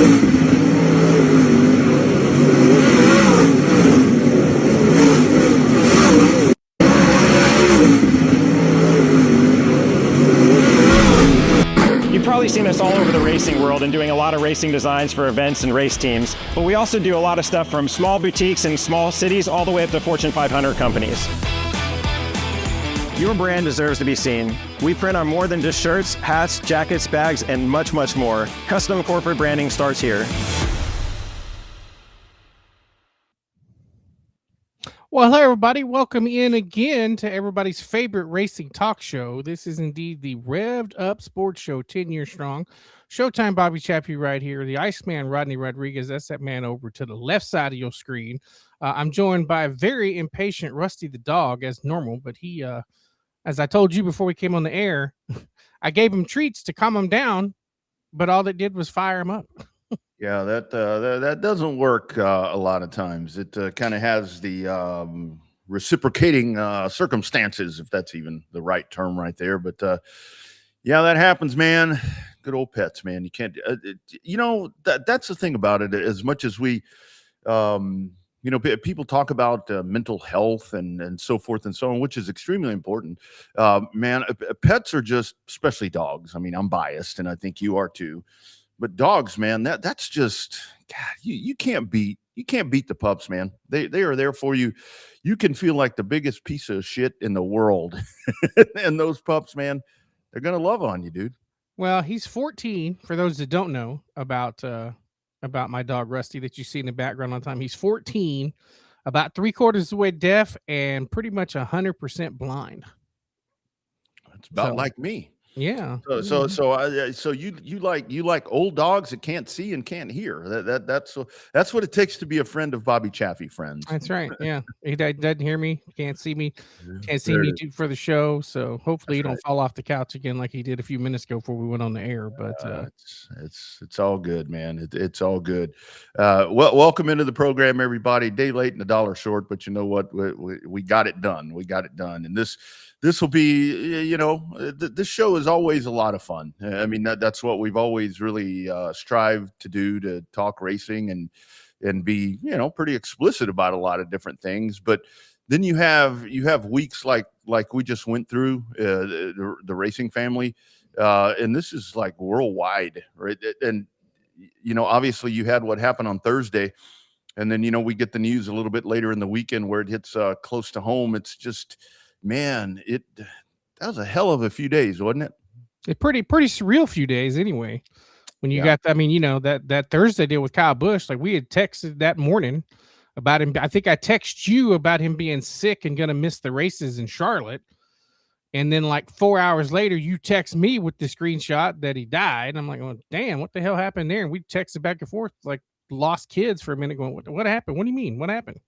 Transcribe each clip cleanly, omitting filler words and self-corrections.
You've probably seen us all over the racing world and doing a lot of racing designs for events and race teams, but we also do a lot of stuff from small boutiques in small cities all the way up to Fortune 500 companies. Your brand deserves to be seen. We print on more than just shirts, hats, jackets, bags, and much, much more. Custom corporate branding starts here. Well, hello, everybody. Welcome in again to everybody's favorite racing talk show. This is indeed the Revved Up Sports Show, 10 years strong. Showtime Bobby Chappie right here. The Iceman, Rodney Rodriguez. That's that man over to the left side of your screen. I'm joined by a very impatient Rusty the dog, as normal. But he, as I told you before we came on the air, I gave him treats to calm him down, but all that did was fire him up. Yeah, that doesn't work a lot of times. It kind of has the reciprocating circumstances, if that's even the right term right there. But yeah, that happens, man. Good old pets, man. You can't, that's the thing about it. As much as we, people talk about mental health and so forth and so on, which is extremely important. Man, pets are just, especially dogs. I mean, I'm biased, and I think you are too. But dogs, man, that's just, God, you can't beat the pups, man. They are there for you. You can feel like the biggest piece of shit in the world, and those pups, man, they're gonna love on you, dude. Well, he's 14. For those that don't know about my dog Rusty that you see in the background all the time, he's 14, about 3/4 of the way deaf, and pretty much 100% blind. It's about like me. Yeah. So you like old dogs that can't see and can't hear. That's what it takes to be a friend of Bobby Chaffee, friends. That's right. Yeah, he doesn't hear me, can't see me, can't see me for the show. So hopefully you don't fall off the couch again like he did a few minutes ago before we went on the air. But it's all good, man. It's all good. Welcome into the program, everybody. Day late and $1 short, but you know what? We got it done. We got it done, and this will be, this show is always a lot of fun. I mean, that's what we've always really strived to do, to talk racing and be, pretty explicit about a lot of different things. But then you have weeks like we just went through, the racing family, and this is like worldwide, right? And obviously you had what happened on Thursday, and then we get the news a little bit later in the weekend where it hits close to home. It's just, man, that was a hell of a few days, wasn't it? a pretty surreal few days anyway. When you got, I mean, that Thursday deal with Kyle Busch, like we had texted that morning about him. I think I texted you about him being sick and gonna miss the races in Charlotte. And then like 4 hours later, you text me with the screenshot that he died. I'm like, oh, damn, what the hell happened there? And we texted back and forth like lost kids for a minute going, what happened? What do you mean? What happened?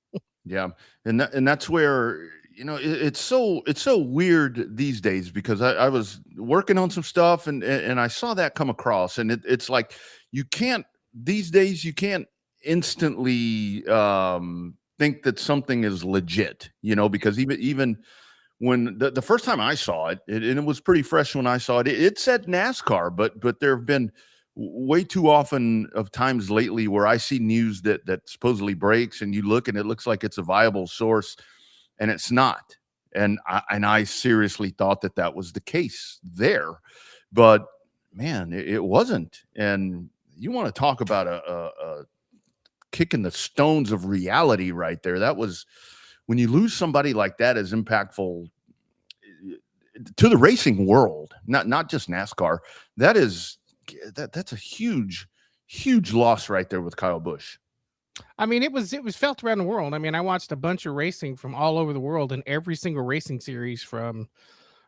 Yeah. And that's where, it's so weird these days, because I was working on some stuff and I saw that come across, and it's like, these days you can't instantly think that something is legit, because even when the first time I saw it, and it was pretty fresh when I saw it, it said NASCAR, but there have been way too often of times lately where I see news that supposedly breaks, and you look and it looks like it's a viable source, and it's not. And I seriously thought that was the case there, but man, it wasn't. And you want to talk about a kick in the stones of reality right there. That was, when you lose somebody like that as impactful to the racing world, not just NASCAR, that's a huge loss right there with Kyle Busch. I mean, it was felt around the world. I mean, I watched a bunch of racing from all over the world, and every single racing series, from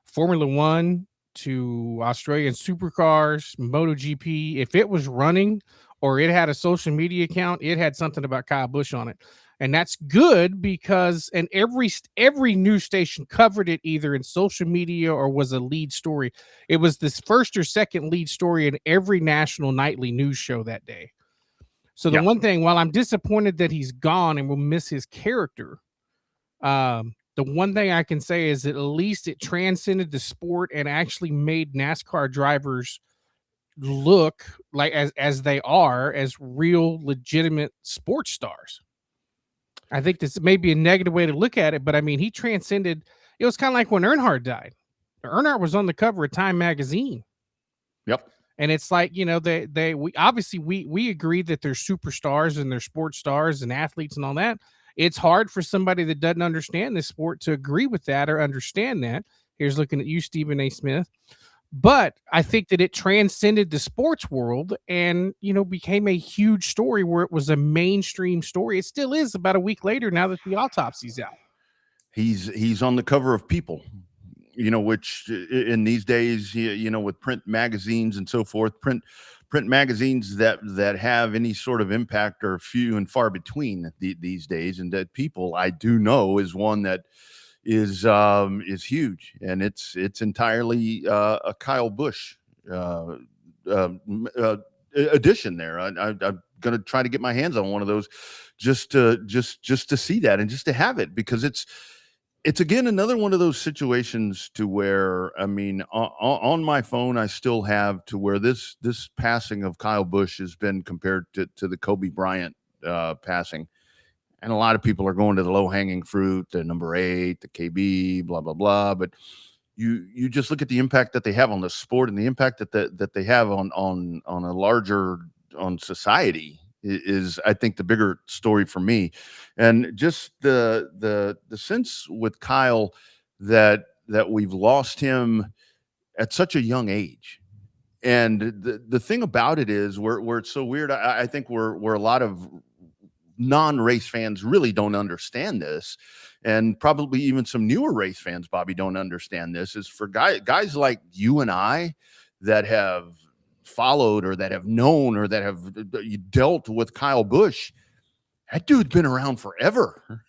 Formula One to Australian supercars, MotoGP, if it was running or it had a social media account, it had something about Kyle Busch on it. And that's good because, and every news station covered it either in social media or was a lead story. It was this first or second lead story in every national nightly news show that day. So the one thing, while I'm disappointed that he's gone and we'll miss his character, the one thing I can say is that at least it transcended the sport and actually made NASCAR drivers look like as they are as real legitimate sports stars. I think this may be a negative way to look at it, but I mean, he transcended. It was kind of like when Earnhardt died. Earnhardt was on the cover of Time magazine. Yep. And it's like, you know, we obviously we agree that they're superstars and they're sports stars and athletes and all that. It's hard for somebody that doesn't understand this sport to agree with that or understand that. Here's looking at you, Stephen A. Smith. But I think that it transcended the sports world and, you know, became a huge story where it was a mainstream story. It still is about a week later now that the autopsy's out. He's on the cover of People, you know, which in these days, you know, with print magazines and so forth, print magazines that have any sort of impact are few and far between these days. And that People, I do know, is one that is huge, and it's entirely a Kyle Busch edition there. I'm going to try to get my hands on one of those just to see that and just to have it, because it's again another one of those situations to where, I mean, on my phone I still have to where this passing of Kyle Busch has been compared to the Kobe Bryant passing. And a lot of people are going to the low-hanging fruit, the number 8, the KB, blah, blah, blah. But you just look at the impact that they have on the sport and the impact that they have on a larger, on society is, I think, the bigger story for me. And just the sense with Kyle that we've lost him at such a young age. And the thing about it is where it's so weird, I think we're a lot of non-race fans really don't understand this, and probably even some newer race fans, Bobby, don't understand this, is for guys like you and I that have followed or that have known or that have dealt with Kyle Busch. That dude's been around forever.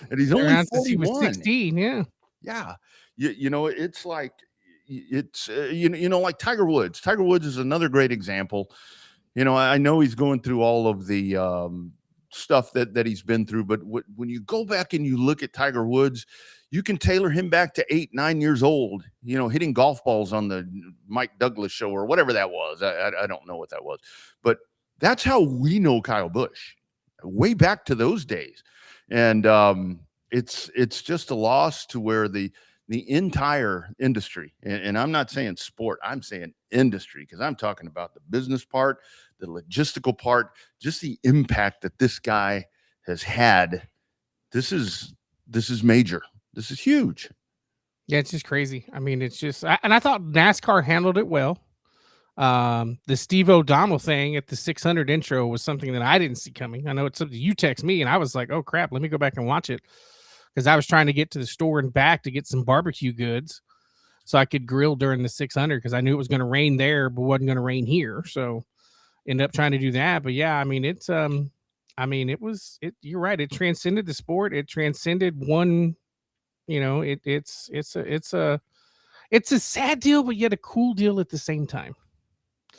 And he's only 41. Since he was 16. Yeah. You know, it's like, it's you know, like Tiger Woods is another great example. You know, I know he's going through all of the stuff that he's been through, but when you go back and you look at Tiger Woods, you can tailor him back to 8-9 years old, you know, hitting golf balls on the Mike Douglas show or whatever that was. I don't know what that was, but that's how we know Kyle Busch, way back to those days. And it's just a loss to where the entire industry, and I'm not saying sport, I'm saying industry, because I'm talking about the business part, the logistical part, just the impact that this guy has had. This is major. This is huge. Yeah, it's just crazy. I mean, it's just, and I thought NASCAR handled it well. The Steve O'Donnell thing at the 600 intro was something that I didn't see coming. I know it's something you text me, and I was like, oh crap, let me go back and watch it, because I was trying to get to the store and back to get some barbecue goods so I could grill during the 600, because I knew it was going to rain there, but wasn't going to rain here. So ended up trying to do that. But yeah, I mean, it's, I mean, you're right. It transcended the sport. It transcended one, you know, it's a sad deal, but yet a cool deal at the same time.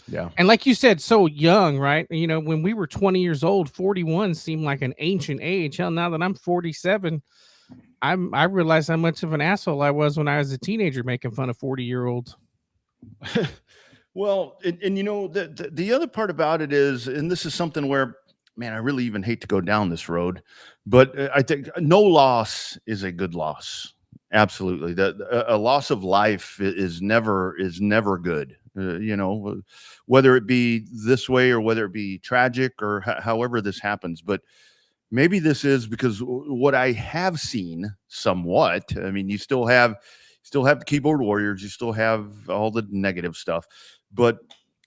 Yeah. And like you said, so young, right? You know, when we were 20 years old, 41 seemed like an ancient age. Hell, now that I'm 47, I realized how much of an asshole I was when I was a teenager making fun of 40-year-olds. Well, and you know, the other part about it is, and this is something where, man, I really even hate to go down this road, but I think no loss is a good loss. Absolutely. A loss of life is never good. You know, whether it be this way or whether it be tragic or however this happens. But maybe this is because what I have seen somewhat, I mean, you still have the keyboard warriors, you still have all the negative stuff, but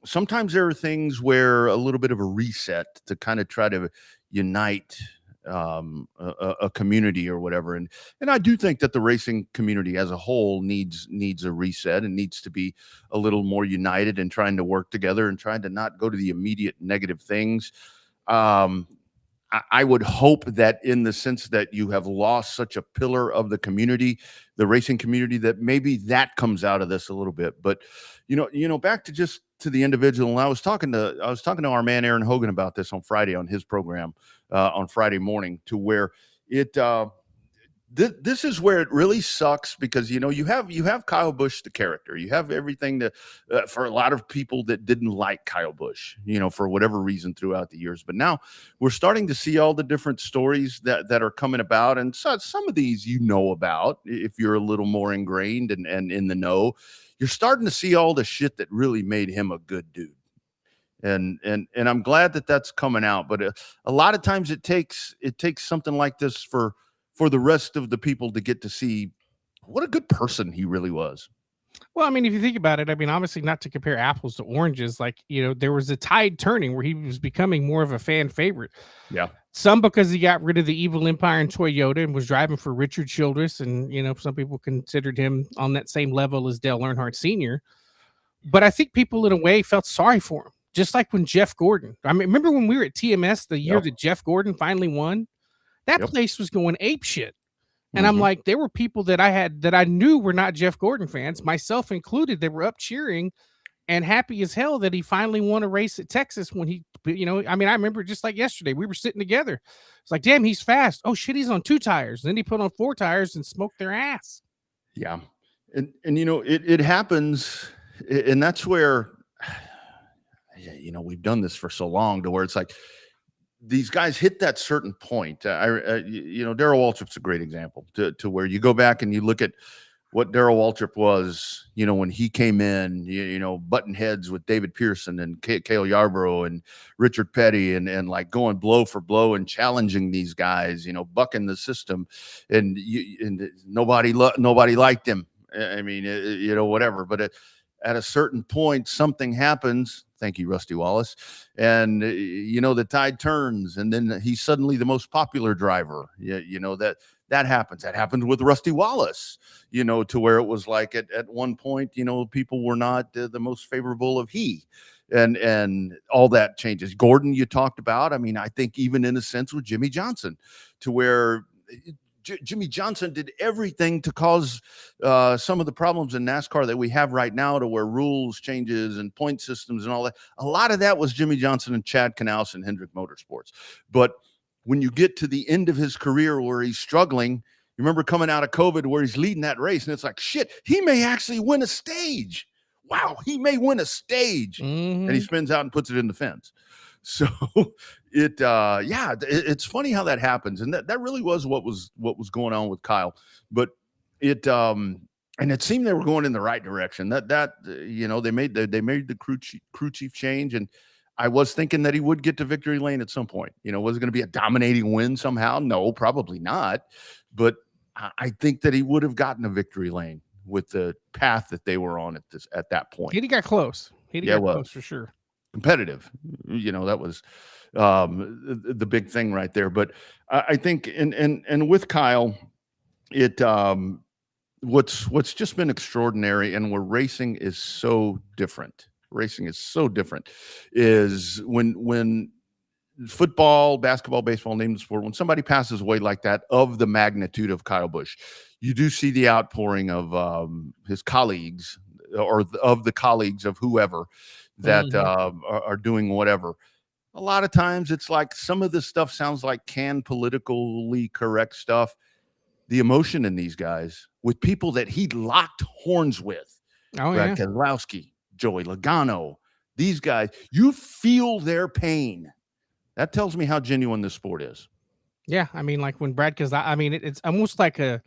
sometimes there are things where a little bit of a reset to kind of try to unite a community or whatever. And I do think that the racing community as a whole needs a reset and needs to be a little more united and trying to work together and trying to not go to the immediate negative things. I would hope that in the sense that you have lost such a pillar of the community, the racing community, that maybe that comes out of this a little bit. But you know, back to the individual. And I was talking to our man Aaron Hogan about this on Friday on his program on Friday morning, to where this is where it really sucks because you have Kyle Busch the character, you have everything that for a lot of people that didn't like Kyle Busch, for whatever reason throughout the years. But now we're starting to see all the different stories that are coming about, and so some of these about if you're a little more ingrained and in the know. You're starting to see all the shit that really made him a good dude. And I'm glad that that's coming out, but a lot of times it takes something like this for the rest of the people to get to see what a good person he really was. Well, I mean, if you think about it, I mean, obviously not to compare apples to oranges, like, there was a tide turning where he was becoming more of a fan favorite. Yeah. Some because he got rid of the evil empire in Toyota and was driving for Richard Childress. And, some people considered him on that same level as Dale Earnhardt Sr. But I think people in a way felt sorry for him. Just like when Jeff Gordon, I mean, remember when we were at TMS the year that Jeff Gordon finally won? That place was going ape shit. And I'm like, there were people that I knew were not Jeff Gordon fans, myself included. They were up cheering and happy as hell that he finally won a race at Texas when he, I mean, I remember just like yesterday, we were sitting together. It's like, damn, he's fast. Oh shit, he's on 2 tires. And then he put on 4 tires and smoked their ass. Yeah. And it happens. And that's where, we've done this for so long to where it's like, these guys hit that certain point. Darrell Waltrip's a great example to where you go back and you look at what Darrell Waltrip was, when he came in, button heads with David Pearson and Cale Yarborough and Richard Petty and like going blow for blow and challenging these guys, bucking the system, and nobody liked him. I mean, whatever. But at a certain point, something happens. Thank you, Rusty Wallace. And, the tide turns, and then he's suddenly the most popular driver. That happens. That happened with Rusty Wallace, to where it was like at one point, people were not the most favorable of he. And all that changes. Gordon, you talked about. I mean, I think even in a sense with Jimmy Johnson, to where Jimmy Johnson did everything to cause some of the problems in NASCAR that we have right now, to where rules changes and point systems and all that. A lot of that was Jimmy Johnson and Chad Knaus and Hendrick Motorsports. But when you get to the end of his career where he's struggling, you remember coming out of COVID where he's leading that race, and it's like, shit, he may actually win a stage. Wow, he may win a stage. And he spins out and puts it in the fence. So it's funny how that happens. And that really was what was going on with Kyle. But and it seemed they were going in the right direction. They made the crew chief change, and I was thinking that he would get to victory lane at some point. Was it going to be a dominating win somehow? No, probably not. But I think that he would have gotten a victory lane with the path that they were on at that point. He got close. Close for sure. Competitive, that was the big thing right there. But I think and with Kyle, it what's just been extraordinary, and where racing is so different is when football, basketball, baseball, name the sport, when somebody passes away like that of the magnitude of Kyle Busch, you do see the outpouring of his colleagues, or of the colleagues of whoever that are doing whatever. A lot of times it's like some of this stuff sounds like canned politically correct stuff. The emotion in these guys with people that he locked horns with, Brad Keselowski, Joey Logano, these guys, you feel their pain. That tells me how genuine this sport is. Yeah, I mean, like when Brad Keselowski, I mean, it's almost like a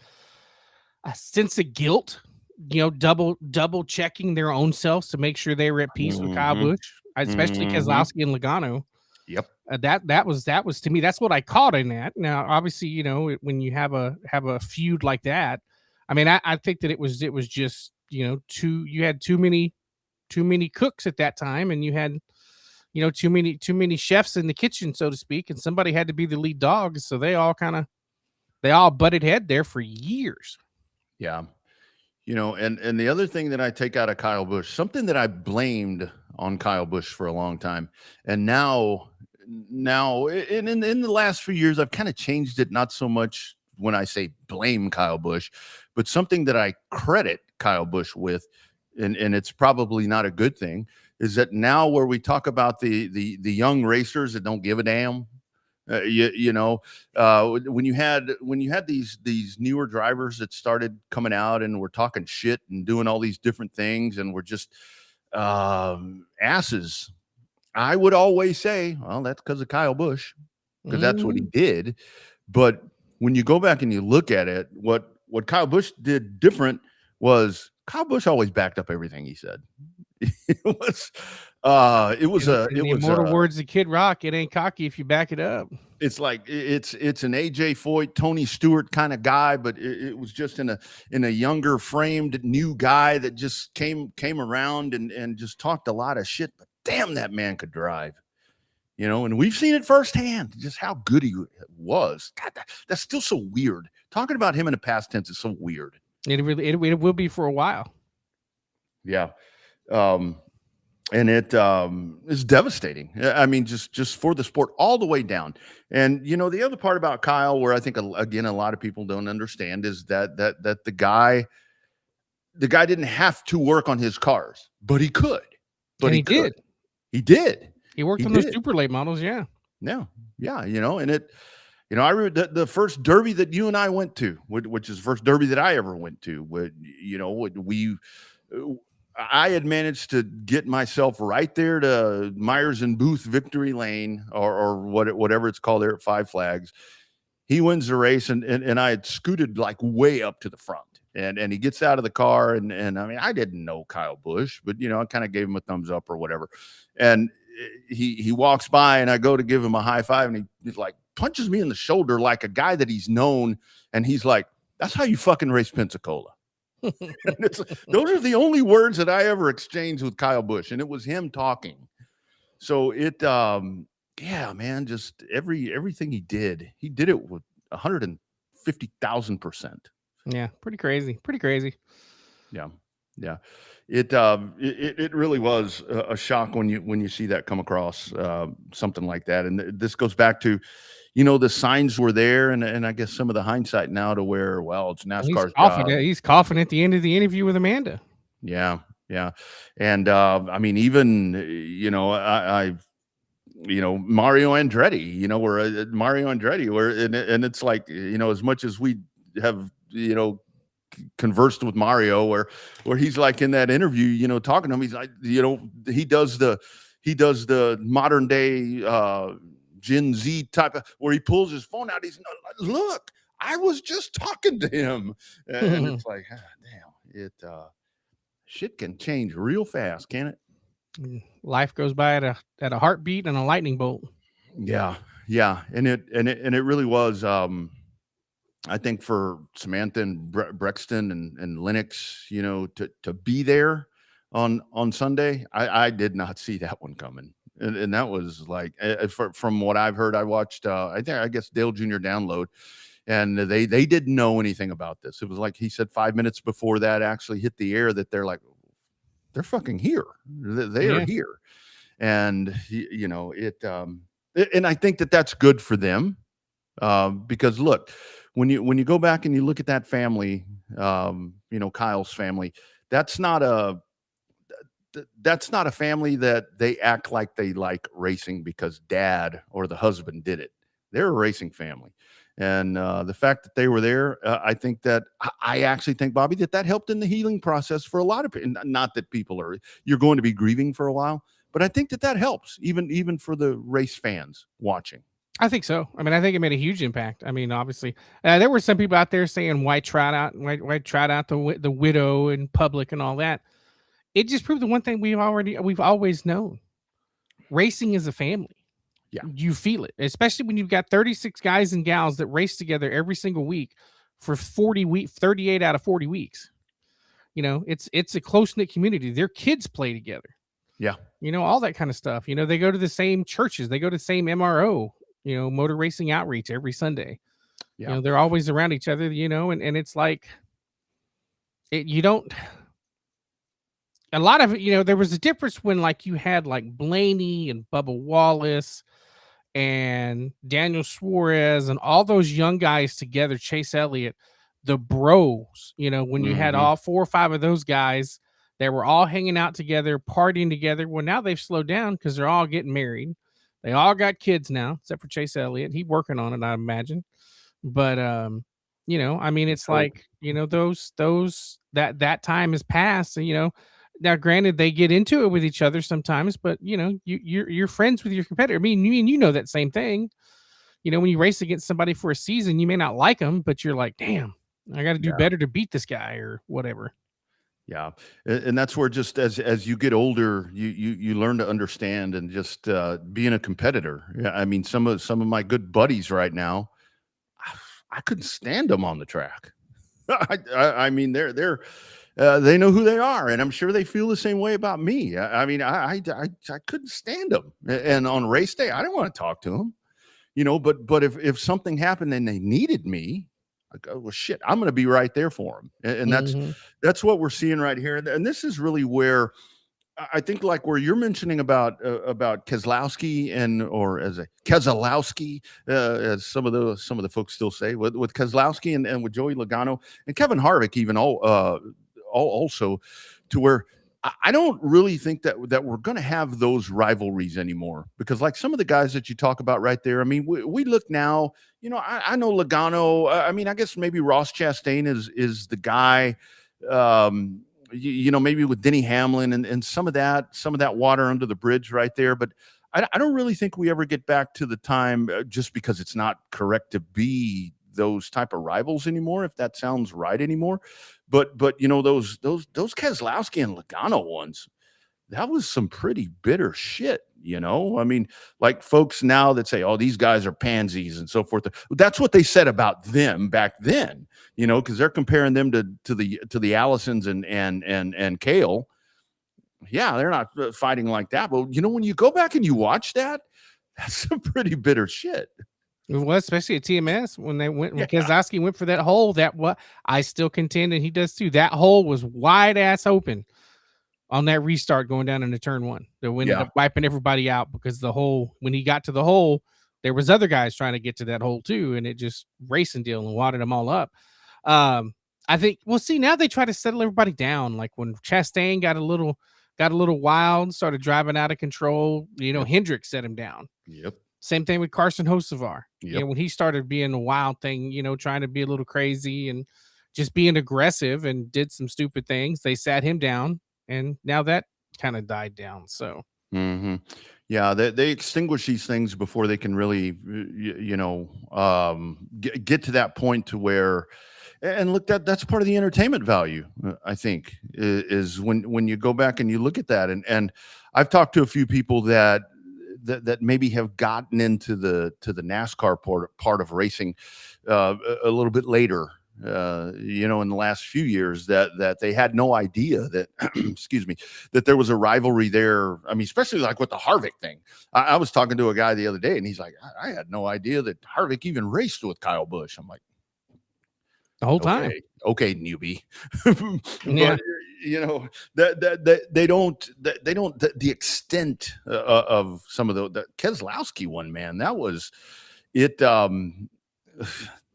sense of guilt, double checking their own selves to make sure they were at peace with Kyle Busch, especially Keselowski and Logano. Yep. That was to me, that's what I caught in that. Now, obviously, when you have a feud like that, I mean, I think that it was just, you had too many cooks at that time, and you had, too many chefs in the kitchen, so to speak, and somebody had to be the lead dog. So they all butted head there for years. Yeah. And the other thing that I take out of Kyle Busch, something that I blamed on Kyle Busch for a long time, and now in the last few years, I've kind of changed it. Not so much when I say blame Kyle Busch, but something that I credit Kyle Busch with, and it's probably not a good thing, is that now where we talk about the young racers that don't give a damn, You know, when you had these newer drivers that started coming out and were talking shit and doing all these different things and were just asses, I would always say, well, that's because of Kyle Busch, because that's what he did. But when you go back and you look at it, what Kyle Busch did different was Kyle Busch always backed up everything he said. It was immortal words of Kid Rock. It ain't cocky if you back it up. It's like it's an AJ Foyt, Tony Stewart kind of guy, but it was just in a younger framed new guy that just came around and just talked a lot of shit. But damn, that man could drive, you know. And we've seen it firsthand, just how good he was. God, that's still so weird. Talking about him in the past tense is so weird. It will be for a while. Yeah. And it is devastating. I mean, just for the sport all the way down. And, you know, the other part about Kyle, where I think, again, a lot of people don't understand is that the guy didn't have to work on his cars, but he could. But he did. He did. He worked on those super late models. Yeah. Yeah. Yeah. You know, and I remember the first Derby that you and I went to, which is the first Derby that I ever went to, I had managed to get myself right there to Myers and Booth Victory Lane or whatever it's called there at Five Flags. He wins the race and I had scooted like way up to the front and he gets out of the car and I mean, I didn't know Kyle Busch, but you know, I kind of gave him a thumbs up or whatever. And he walks by and I go to give him a high five and he's like punches me in the shoulder like a guy that he's known. And he's like, that's how you fucking race Pensacola. Those are the only words that I ever exchanged with Kyle Busch, and it was him talking. So yeah, man, just everything he did it with 150,000%. Yeah, pretty crazy. Yeah. It really was a shock when you see that come across something like that. And this goes back to, you know, the signs were there, and I guess some of the hindsight now to where, well, it's NASCAR's job. He's coughing at the end of the interview with Amanda. Yeah. And I mean, even, you know, Mario Andretti, you know, and it's like, you know, as much as we have, you know, conversed with Mario where he's like in that interview, you know, talking to him, he's like, you know, he does the modern day Gen Z type of where he pulls his phone out. He's look, I was just talking to him. And it's like, damn, shit can change real fast, can it? Life goes by at a heartbeat and a lightning bolt. Yeah. And it really was, I think for Samantha and Brexton and Lennox, you know, to be there on Sunday, I did not see that one coming. And that was like, from what I've heard, I watched, I guess Dale Jr. Download, and they didn't know anything about this. It was like he said 5 minutes before that actually hit the air that they're like, they're fucking here. They are here. And, you know, and I think that that's good for them because look, when you go back and you look at that family, you know, Kyle's family, that's not a family that they act like they like racing because dad or the husband did it. They're a racing family. And the fact that they were there, I think that I actually think, Bobby, that helped in the healing process for a lot of people. Not that you're going to be grieving for a while, but I think that helps even for the race fans watching. I think so. I mean, I think it made a huge impact. I mean, obviously, there were some people out there saying, why trot out the widow in public and all that. It just proved the one thing we've always known. Racing is a family. Yeah. You feel it, especially when you've got 36 guys and gals that race together every single week for 38 out of 40 weeks. You know, it's a close-knit community. Their kids play together. Yeah. You know, all that kind of stuff. You know, they go to the same churches. They go to the same MRO, you know, motor racing outreach every Sunday. Yeah. You know, they're always around each other, you know, and it's like, a lot of it, you know, there was a difference when like you had like Blaney and Bubba Wallace and Daniel Suarez and all those young guys together, Chase Elliott, the bros, you know, when you had all 4 or 5 of those guys that were all hanging out together, partying together. Well, now they've slowed down because they're all getting married. They all got kids now, except for Chase Elliott. He's working on it, I imagine. But you know, I mean, it's like, you know, that time has passed. And, you know, now granted they get into it with each other sometimes, but you know, you're friends with your competitor. I mean, you know that same thing. You know, when you race against somebody for a season, you may not like them, but you're like, damn, I got to do better to beat this guy or whatever. Yeah, and that's where just as you get older, you learn to understand and just being a competitor. Yeah, I mean, some of my good buddies right now, I couldn't stand them on the track. I mean, they know who they are, and I'm sure they feel the same way about me. I mean, I couldn't stand them, and on race day, I didn't want to talk to them, you know. But if something happened and they needed me, I go, well, shit, I'm going to be right there for them, and that's what we're seeing right here. And this is really where I think, like where you're mentioning about Keselowski or as a Keselowski, as some of the folks still say, with Keselowski and with Joey Logano and Kevin Harvick, even also, to where I don't really think that we're going to have those rivalries anymore, because like some of the guys that you talk about right there, I mean, we look now, you know, I know Logano. I mean, I guess maybe Ross Chastain is the guy. You know, maybe with Denny Hamlin and some of that water under the bridge right there. But I don't really think we ever get back to the time, just because it's not correct to be those type of rivals anymore, if that sounds right anymore. But you know, those Keselowski and Logano ones, that was some pretty bitter shit, you know? I mean, like folks now that say, oh, these guys are pansies and so forth. That's what they said about them back then, you know, because they're comparing them to the Allisons and Kale. Yeah, they're not fighting like that. But, you know, when you go back and you watch that, that's some pretty bitter shit. Well, especially at TMS when Keselowski went for that hole, I still contend, and he does too. That hole was wide ass open on that restart going down into turn one. They ended up wiping everybody out because when he got to the hole, there was other guys trying to get to that hole too, and it just racing deal and wadded them all up. I think we'll see now they try to settle everybody down. Like when Chastain got a little wild, started driving out of control, you know, Hendrick set him down. Yep. Same thing with Carson Hocevar. Yep. You know, when he started being a wild thing, you know, trying to be a little crazy and just being aggressive and did some stupid things, they sat him down, and now that kind of died down. So, yeah, they extinguish these things before they can really, you know, get to that point to where, and look, that's part of the entertainment value. I think is when you go back and you look at that, and I've talked to a few people that maybe have gotten into the NASCAR part of racing a little bit later, you know, in the last few years, that they had no idea that, excuse me, that there was a rivalry there. I mean, especially like with the Harvick thing. I was talking to a guy the other day, and he's like, I had no idea that Harvick even raced with Kyle Busch. I'm like, the whole time. Okay, newbie. Yeah. But, you know, that they don't the extent of some of the Keselowski one, man, that was it.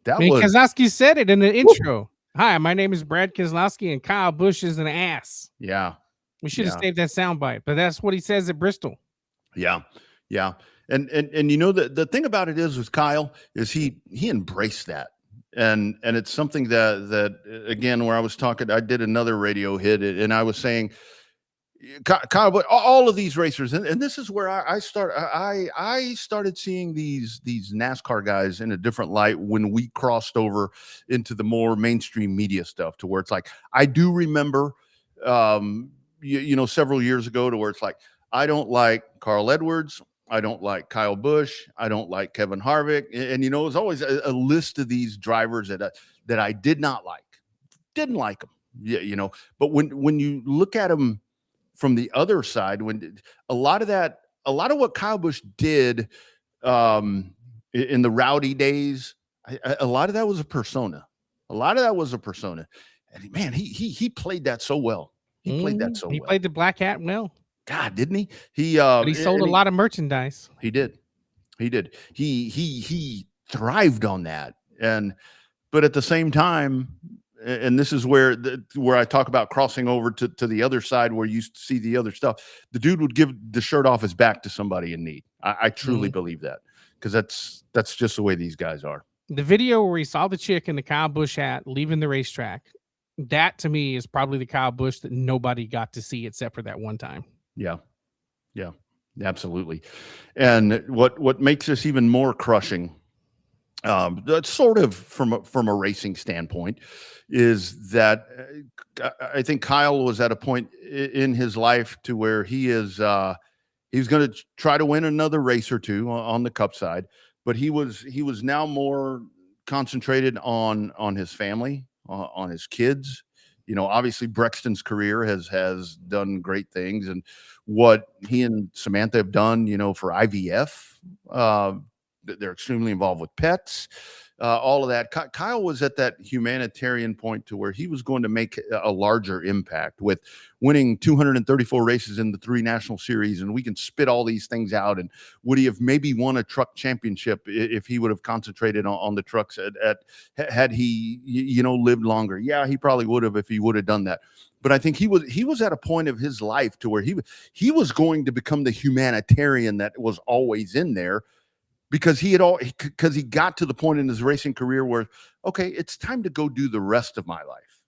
Keselowski said it in the intro. Hi, my name is Brad Keselowski, and Kyle Busch is an ass. Yeah, we should have saved that soundbite, but that's what he says at Bristol. Yeah. And you know, the thing about it is with Kyle is he embraced that. And it's something that again, where I was talking, I did another radio hit, and I was saying, Kyle, but all of these racers, and this is where I started seeing these NASCAR guys in a different light when we crossed over into the more mainstream media stuff, to where it's like, I do remember, you know, several years ago, to where it's like, I don't like Carl Edwards, I don't like Kyle Busch, I don't like Kevin Harvick, and you know, it's always a list of these drivers that I didn't like them, yeah, you know. But when you look at them from the other side, when a lot of what Kyle Busch did in the rowdy days, a lot of that was a persona. And man, he played that so well. He played the black hat well. God, didn't he? But he sold a lot of merchandise. He did. He thrived on that. But at the same time, and this is where where I talk about crossing over to the other side where you see the other stuff. The dude would give the shirt off his back to somebody in need. I truly believe that, because that's just the way these guys are. The video where he saw the chick in the Kyle Busch hat leaving the racetrack, that to me is probably the Kyle Busch that nobody got to see except for that one time. Yeah. Yeah, absolutely. And what makes this even more crushing, that's sort of from a racing standpoint, is that I think Kyle was at a point in his life to where he's going to try to win another race or two on the Cup side, but he was now more concentrated on his family, on his kids. You know, obviously Brexton's career has done great things, and what he and Samantha have done, you know, for IVF, they're extremely involved with pets, all of that. Kyle was at that humanitarian point to where he was going to make a larger impact with winning 234 races in the 3 national series. And we can spit all these things out. And would he have maybe won a truck championship if he would have concentrated on the trucks had he, you know, lived longer? Yeah, he probably would have if he would have done that. But I think he was at a point of his life to where he was going to become the humanitarian that was always in there, because he got to the point in his racing career where, okay, it's time to go do the rest of my life.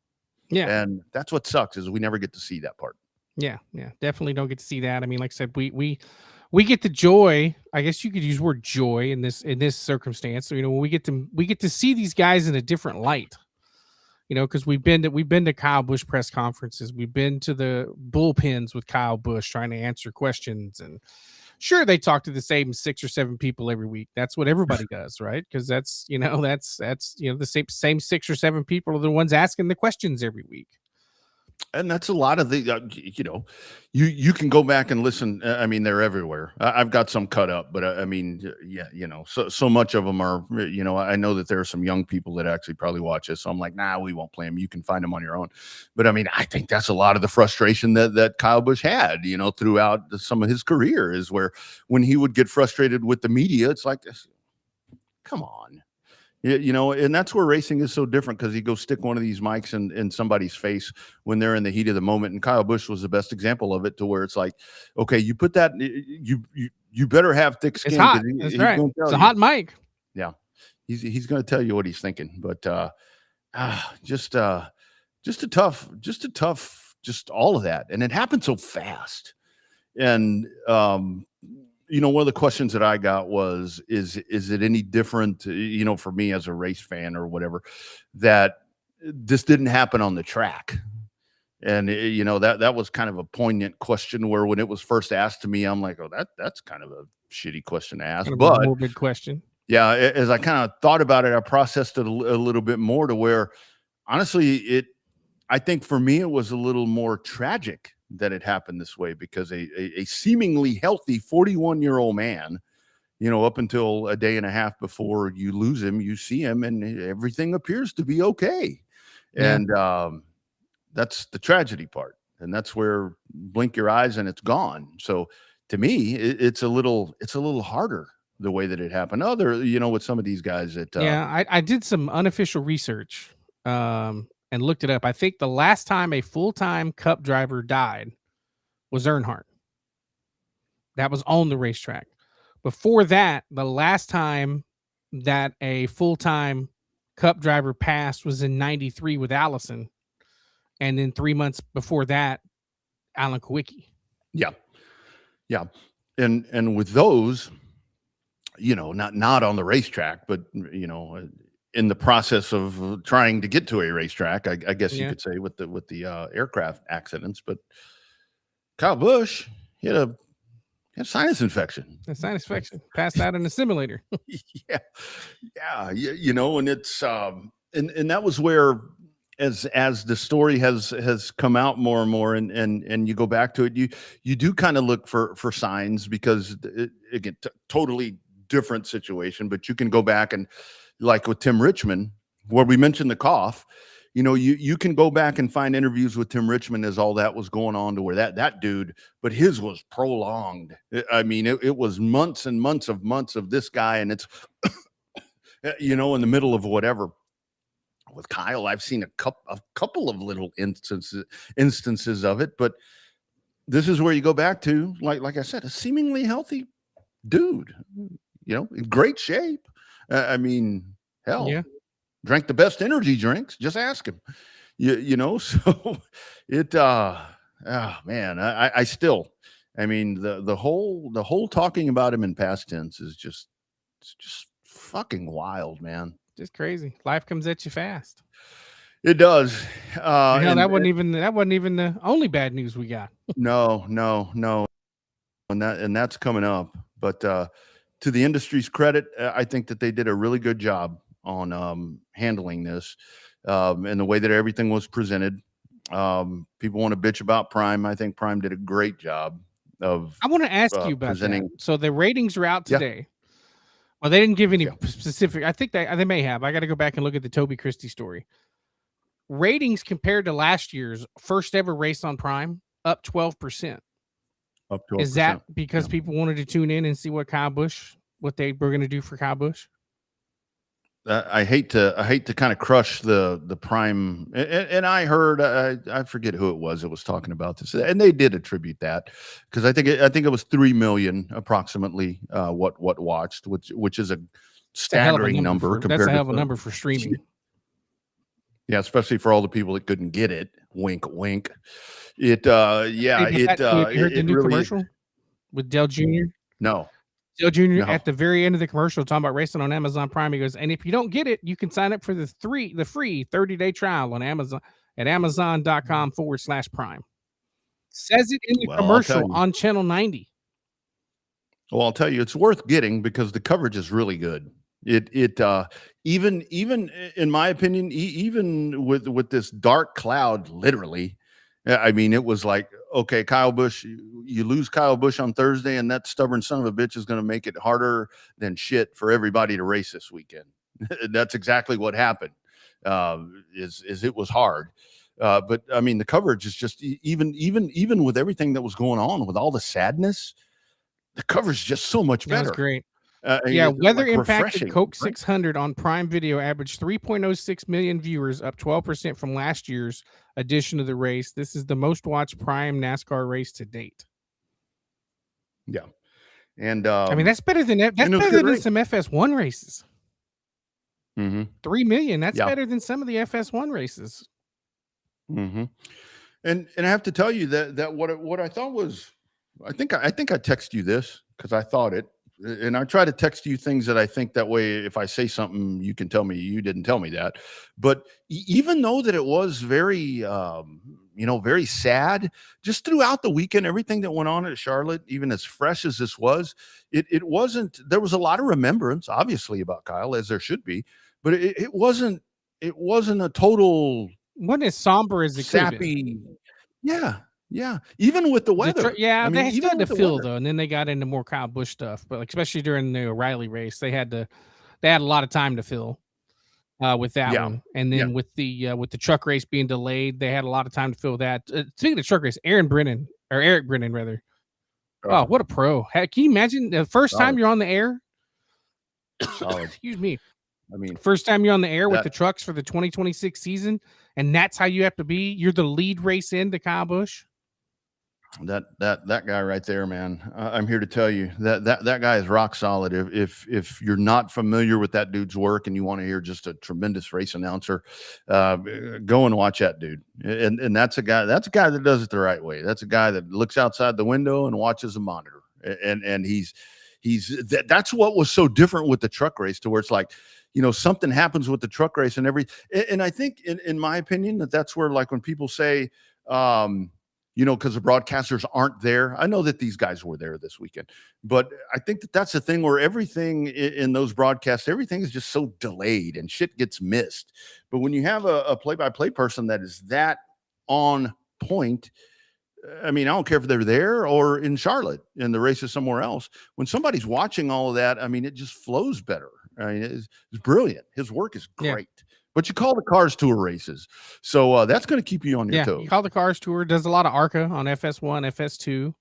Yeah. And that's what sucks, is we never get to see that part. Yeah. Definitely don't get to see that. I mean, like I said, we get the joy. I guess you could use word joy in this circumstance. So, you know, when we get to see these guys in a different light. You know, because we've been to Kyle Busch press conferences, we've been to the bullpens with Kyle Busch trying to answer questions, and sure, they talk to the same 6 or 7 people every week. That's what everybody does, right? Because that's the same 6 or 7 people are the ones asking the questions every week. And that's a lot of the, you can go back and listen. I mean, they're everywhere. I've got some cut up, but I mean, yeah, so much of them are, I know that there are some young people that actually probably watch this. So I'm like, nah, we won't play them. You can find them on your own. But I mean, I think that's a lot of the frustration that Kyle Busch had, throughout some of his career, is where when he would get frustrated with the media, it's like, come on. And that's where racing is so different, because he goes stick one of these mics in somebody's face when they're in the heat of the moment. And Kyle Busch was the best example of it, to where it's like, okay, you put that, you better have thick skin. It's hot. That's right. It's a hot mic. Yeah. He's going to tell you what he's thinking, but just a tough, all of that. And it happened so fast. And, one of the questions that I got was, is it any different, for me as a race fan or whatever, that this didn't happen on the track? And, that was kind of a poignant question, where when it was first asked to me, I'm like, oh, that's kind of a shitty question to ask. But a morbid question. Yeah. As I kind of thought about it, I processed it a little bit more, to where, honestly, I think for me, it was a little more tragic that it happened this way, because a seemingly healthy 41-year-old man, up until a day and a half before you lose him, you see him and everything appears to be okay. Yeah. And that's the tragedy part. And that's where blink your eyes and it's gone. So to me, it's a little harder the way that it happened. With some of these guys that I did some unofficial research and looked it up. I think the last time a full-time Cup driver died was Earnhardt. That was on the racetrack. Before that, the last time that a full-time Cup driver passed was in '93 with Allison. And then 3 months before that, Alan Kwiecki. Yeah. Yeah. And with those, not on the racetrack, but, in the process of trying to get to a racetrack, I guess you could say, with the aircraft accidents. But Kyle Busch, he had a sinus infection. A sinus infection. Passed out in the simulator. Yeah. And it's and that was where, as the story has come out more and more, and you go back to it, you do kind of look for signs, because again, totally different situation, but you can go back and, like with Tim Richmond, where we mentioned the cough, you can go back and find interviews with Tim Richmond as all that was going on, to where that dude, but his was prolonged. I mean, it was months and months of this guy, and it's, in the middle of whatever. with Kyle, I've seen a couple of little instances of it, but this is where you go back to, like I said, a seemingly healthy dude, in great shape. I mean, hell, Yeah. drank the best energy drinks. Just ask him. So it oh man, I still, I mean, the whole talking about him in past tense is just, it's just fucking wild, man. Just crazy. Life comes at you fast. It does. Hell, that wasn't even the only bad news we got. No, and that's coming up. But to the industry's credit, I think that they did a really good job on handling this, and the way that everything was presented. People want to bitch about Prime. I think Prime did a great job of. I want to ask you about presenting. that. So the ratings are out today. Well, they didn't give any specific. I think they may have. I got to go back and look at the Toby Christie story. Ratings compared to last year's first ever race on Prime up 12%. Up 12%. Is that because people wanted to tune in and see what they were going to do for Kyle Busch? I hate to kind of crush the Prime, and I heard, I forget who it was that was talking about this, and they did attribute that, because I think it was 3 million approximately what watched, which is a staggering number. That's a hell of a number for streaming. Yeah, especially for all the people that couldn't get it. Wink, wink. It heard the new commercial with Dale Jr.? No. Dale Jr. at the very end of the commercial talking about racing on Amazon Prime. He goes, and if you don't get it, you can sign up for the free 30-day trial on Amazon at amazon.com/prime. Says it in the commercial on channel 90. Well, I'll tell you, it's worth getting because the coverage is really good. Even in my opinion, even with this dark cloud, literally, I mean, it was like, okay, Kyle Busch, you lose Kyle Busch on Thursday, and that stubborn son of a bitch is going to make it harder than shit for everybody to race this weekend. That's exactly what happened. Is it was hard. But I mean, the coverage is just even with everything that was going on, with all the sadness, the coverage is just so much better. That's great. Weather impacted Coke 600 on Prime Video averaged 3.06 million viewers, up 12% from last year's edition of the race. This is the most watched Prime NASCAR race to date. Yeah, and I mean, that's better than some FS1 races. 3 million. That's better than some of the FS1 races. And I have to tell you that what I thought was, I think I texted you this because I thought it. And I try to text you things that I think, that way, if I say something, you can tell me you didn't tell me that. But even though that it was very, very sad, just throughout the weekend, everything that went on at Charlotte, even as fresh as this was, it wasn't, there was a lot of remembrance, obviously, about Kyle, as there should be, but it wasn't a total, wasn't as somber as it sappy. Yeah, even with the weather. They still had to fill though, and then they got into more Kyle Busch stuff. But especially during the O'Reilly race, they had a lot of time to fill with that one. And then with the truck race being delayed, they had a lot of time to fill that. Speaking of truck race, Eric Brennan rather. Oh, what a pro! Can you imagine the first time you're on the air? Excuse me. I mean, first time you're on the air with the trucks for the 2026 season, and that's how you have to be. You're the lead race into Kyle Busch. That guy right there, man. I'm here to tell you that guy is rock solid. If you're not familiar with that dude's work and you want to hear just a tremendous race announcer, go and watch that dude. And that's a guy that does it the right way. That's a guy that looks outside the window and watches a monitor. And that's what was so different with the truck race, to where it's like, something happens with the truck race and I think in my opinion, that's where, like, when people say, because the broadcasters aren't there. I know that these guys were there this weekend, but I think that's the thing where everything in those broadcasts, everything is just so delayed and shit gets missed. But when you have a play-by-play person that is that on point, I mean, I don't care if they're there or in Charlotte and the race is somewhere else. When somebody's watching all of that, I mean, it just flows better. I mean, it's brilliant. His work is great. Yeah. But you call the Cars Tour races, so that's going to keep you on your toes. You call the Cars Tour. Does a lot of ARCA on FS1, FS2,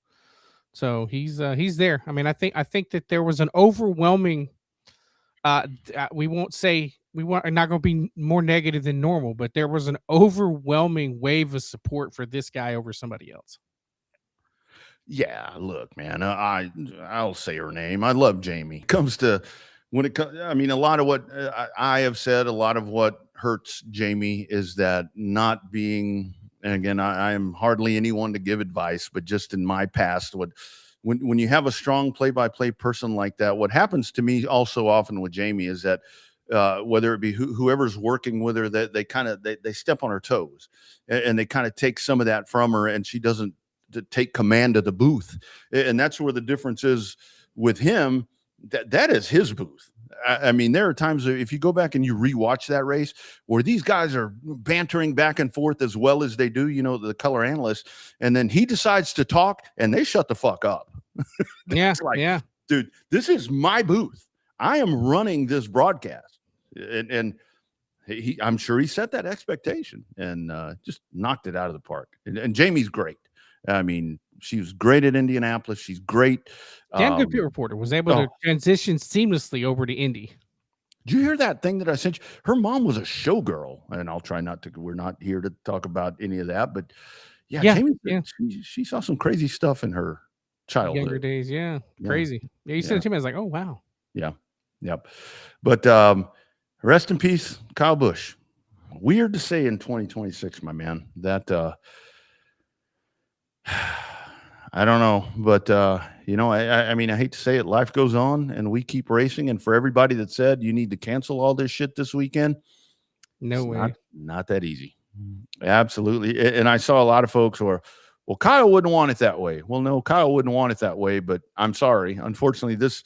so he's there. I mean, I think that there was an overwhelming. We won't say are not going to be more negative than normal, but there was an overwhelming wave of support for this guy over somebody else. Yeah, look, man, I'll say her name. I love Jamie. Comes to when it comes, I mean, a lot of what I have said, a lot of what hurts Jamie is that not being. And again, I am hardly anyone to give advice, but just in my past, when you have a strong play-by-play person like that, what happens to me also often with Jamie is that whether it be whoever's working with her, that they kind of they step on her toes, and they kind of take some of that from her, and she doesn't to take command of the booth. And that's where the difference is with him. That is his booth. I mean, there are times if you go back and you rewatch that race where these guys are bantering back and forth as well as they do, the color analyst, and then he decides to talk and they shut the fuck up. Yeah. Yeah. Dude, this is my booth. I am running this broadcast. And I'm sure he set that expectation and just knocked it out of the park. And Jamie's great. I mean, she was great at Indianapolis. She's great. Damn good pit reporter. Was able to transition seamlessly over to Indy. Did you hear that thing that I sent you? Her mom was a showgirl, and I'll try not to. We're not here to talk about any of that, but Jamie, she saw some crazy stuff in her childhood, younger days. Yeah, crazy. Yeah, you sent it to me. I was like, oh wow. Yeah, yep. But rest in peace, Kyle Busch. Weird to say in 2026, my man. That. I don't know, but I mean, I hate to say it, life goes on and we keep racing. And for everybody that said you need to cancel all this shit this weekend, no way, not that easy. Absolutely. And I saw a lot of folks who are, well, Kyle wouldn't want it that way. Well, no, Kyle wouldn't want it that way, but I'm sorry. Unfortunately, this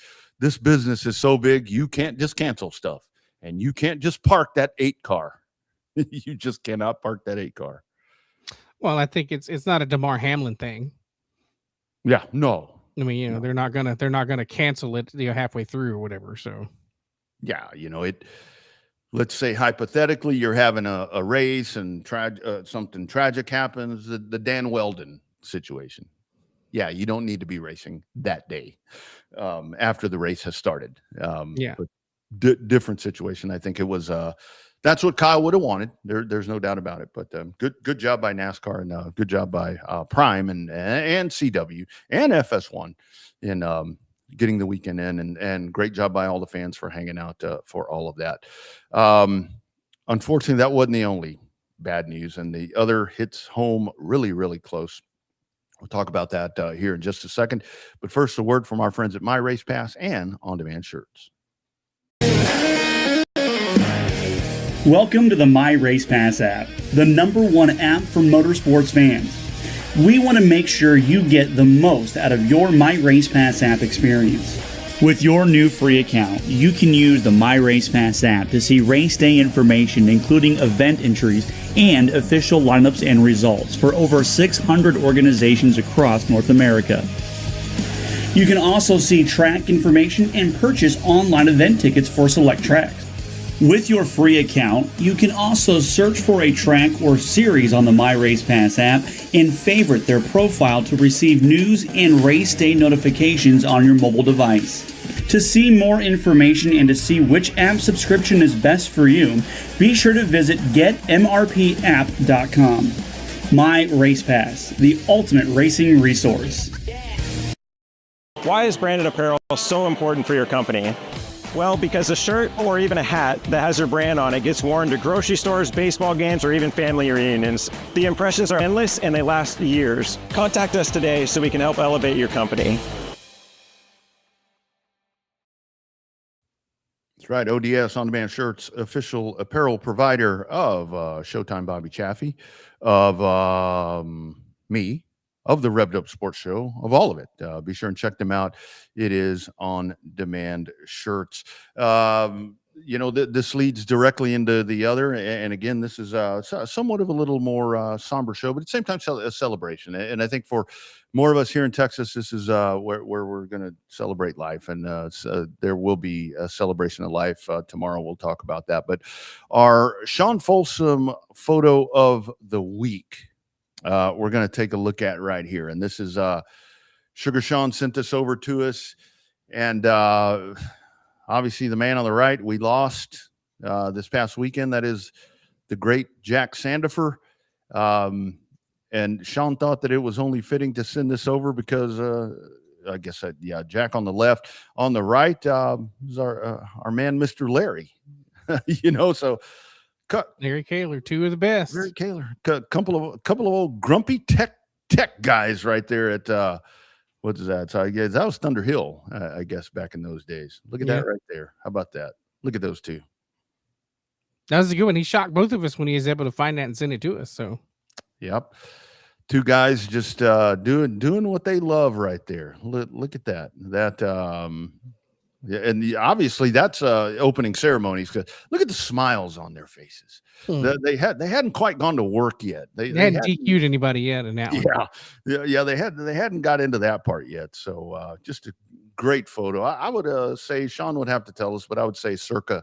business is so big, you can't just cancel stuff and you can't just park that 8 car. You just cannot park that 8 car. Well, I think it's not a DeMar Hamlin thing. Yeah, no. I mean, no. they're not gonna cancel it, halfway through or whatever. So, yeah, let's say hypothetically you're having a race and something tragic happens, the Dan Weldon situation. Yeah, you don't need to be racing that day after the race has started. But different situation. I think it was. That's what Kyle would have wanted. There's no doubt about it. But good job by NASCAR and good job by Prime and CW and FS1 in getting the weekend in, and great job by all the fans for hanging out for all of that. Unfortunately, that wasn't the only bad news, and the other hits home really, really close. We'll talk about that here in just a second. But first, a word from our friends at My Race Pass and On Demand Shirts. Welcome to the My Race Pass app, the #1 app for motorsports fans. We want to make sure you get the most out of your My Race Pass app experience. With your new free account, you can use the My Race Pass app to see race day information, including event entries and official lineups and results for over 600 organizations across North America. You can also see track information and purchase online event tickets for select tracks. With your free account, you can also search for a track or series on the My Race Pass app and favorite their profile to receive news and race day notifications on your mobile device. To see more information and to see which app subscription is best for you, be sure to visit getmrpapp.com. My Race Pass, the ultimate racing resource. Why is branded apparel so important for your company? Well, because a shirt or even a hat that has your brand on it gets worn to grocery stores, baseball games, or even family reunions. The impressions are endless and they last years. Contact us today so we can help elevate your company. That's right. ODS On Demand Shirts, official apparel provider of Showtime Bobby Chaffee, of me, of the Revved Up Sports Show, of all of it. Be sure and check them out. It is On Demand Shirts. This leads directly into the other. And again, this is somewhat of a little more somber show, but at the same time, a celebration. And I think for more of us here in Texas, this is where we're going to celebrate life. And there will be a celebration of life tomorrow. We'll talk about that. But our Sean Folsom photo of the week, we're going to take a look at right here. And this is Sugar Sean sent this over to us. And obviously the man on the right, we lost this past weekend. That is the great Jack Sandifer. And Sean thought that it was only fitting to send this over because I guess, Jack on the left. On the right is our man, Mr. Larry. So Larry Kaler, two of the best. Larry Kaler, couple of old grumpy tech guys right there at what is that? So I guess that was Thunder Hill, I guess, back in those days. Look at that right there. How about that? Look at those two. That was a good one. He shocked both of us when he was able to find that and send it to us. So, yep, two guys just doing what they love right there. Look at that. And obviously that's opening ceremonies. Because look at the smiles on their faces. They hadn't quite gone to work yet. They hadn't DQ'd anybody yet in that one. Yeah. They hadn't got into that part yet. So just a great photo. I would say Sean would have to tell us, but I would say circa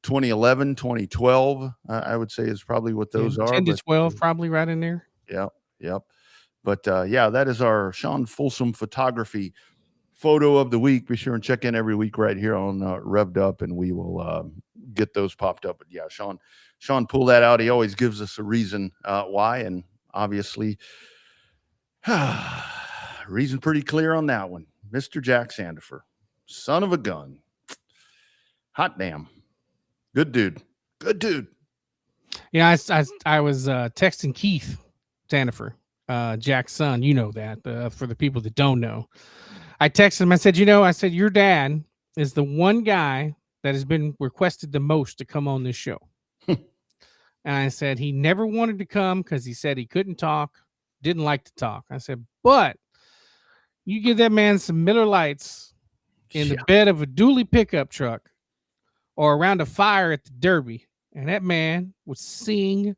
2011, 2012. I would say is probably what those are. 10 to 12, probably right in there. Yep. But that is our Sean Folsom photography photo of the week. Be sure and check in every week right here on Revved Up, and we will get those popped up. But yeah, Sean pulled that out. He always gives us a reason why, and obviously reason pretty clear on that one. Mr. Jack Sandifer, son of a gun, hot damn, good dude. Yeah, I was texting Keith Sandifer, Jack's son. You know that for the people that don't know. I texted him. I said, your dad is the one guy that has been requested the most to come on this show. And I said, he never wanted to come because he said he couldn't talk, didn't like to talk. I said, but you give that man some Miller Lights in the bed of a dually pickup truck or around a fire at the Derby, and that man would sing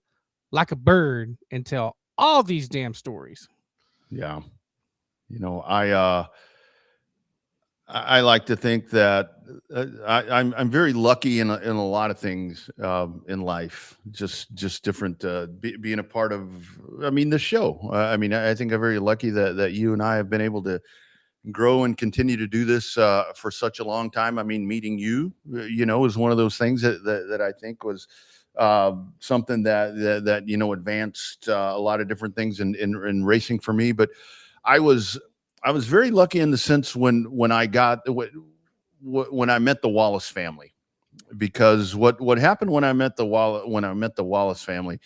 like a bird and tell all these damn stories. Yeah. I like to think that I'm very lucky in a lot of things in life, just different, being a part of, the show. I think I'm very lucky that you and I have been able to grow and continue to do this for such a long time. Meeting you, is one of those things that I think was something that advanced a lot of different things in racing for me. But I was very lucky in the sense when I met the Wallace family, because what happened when I met the Wallace family,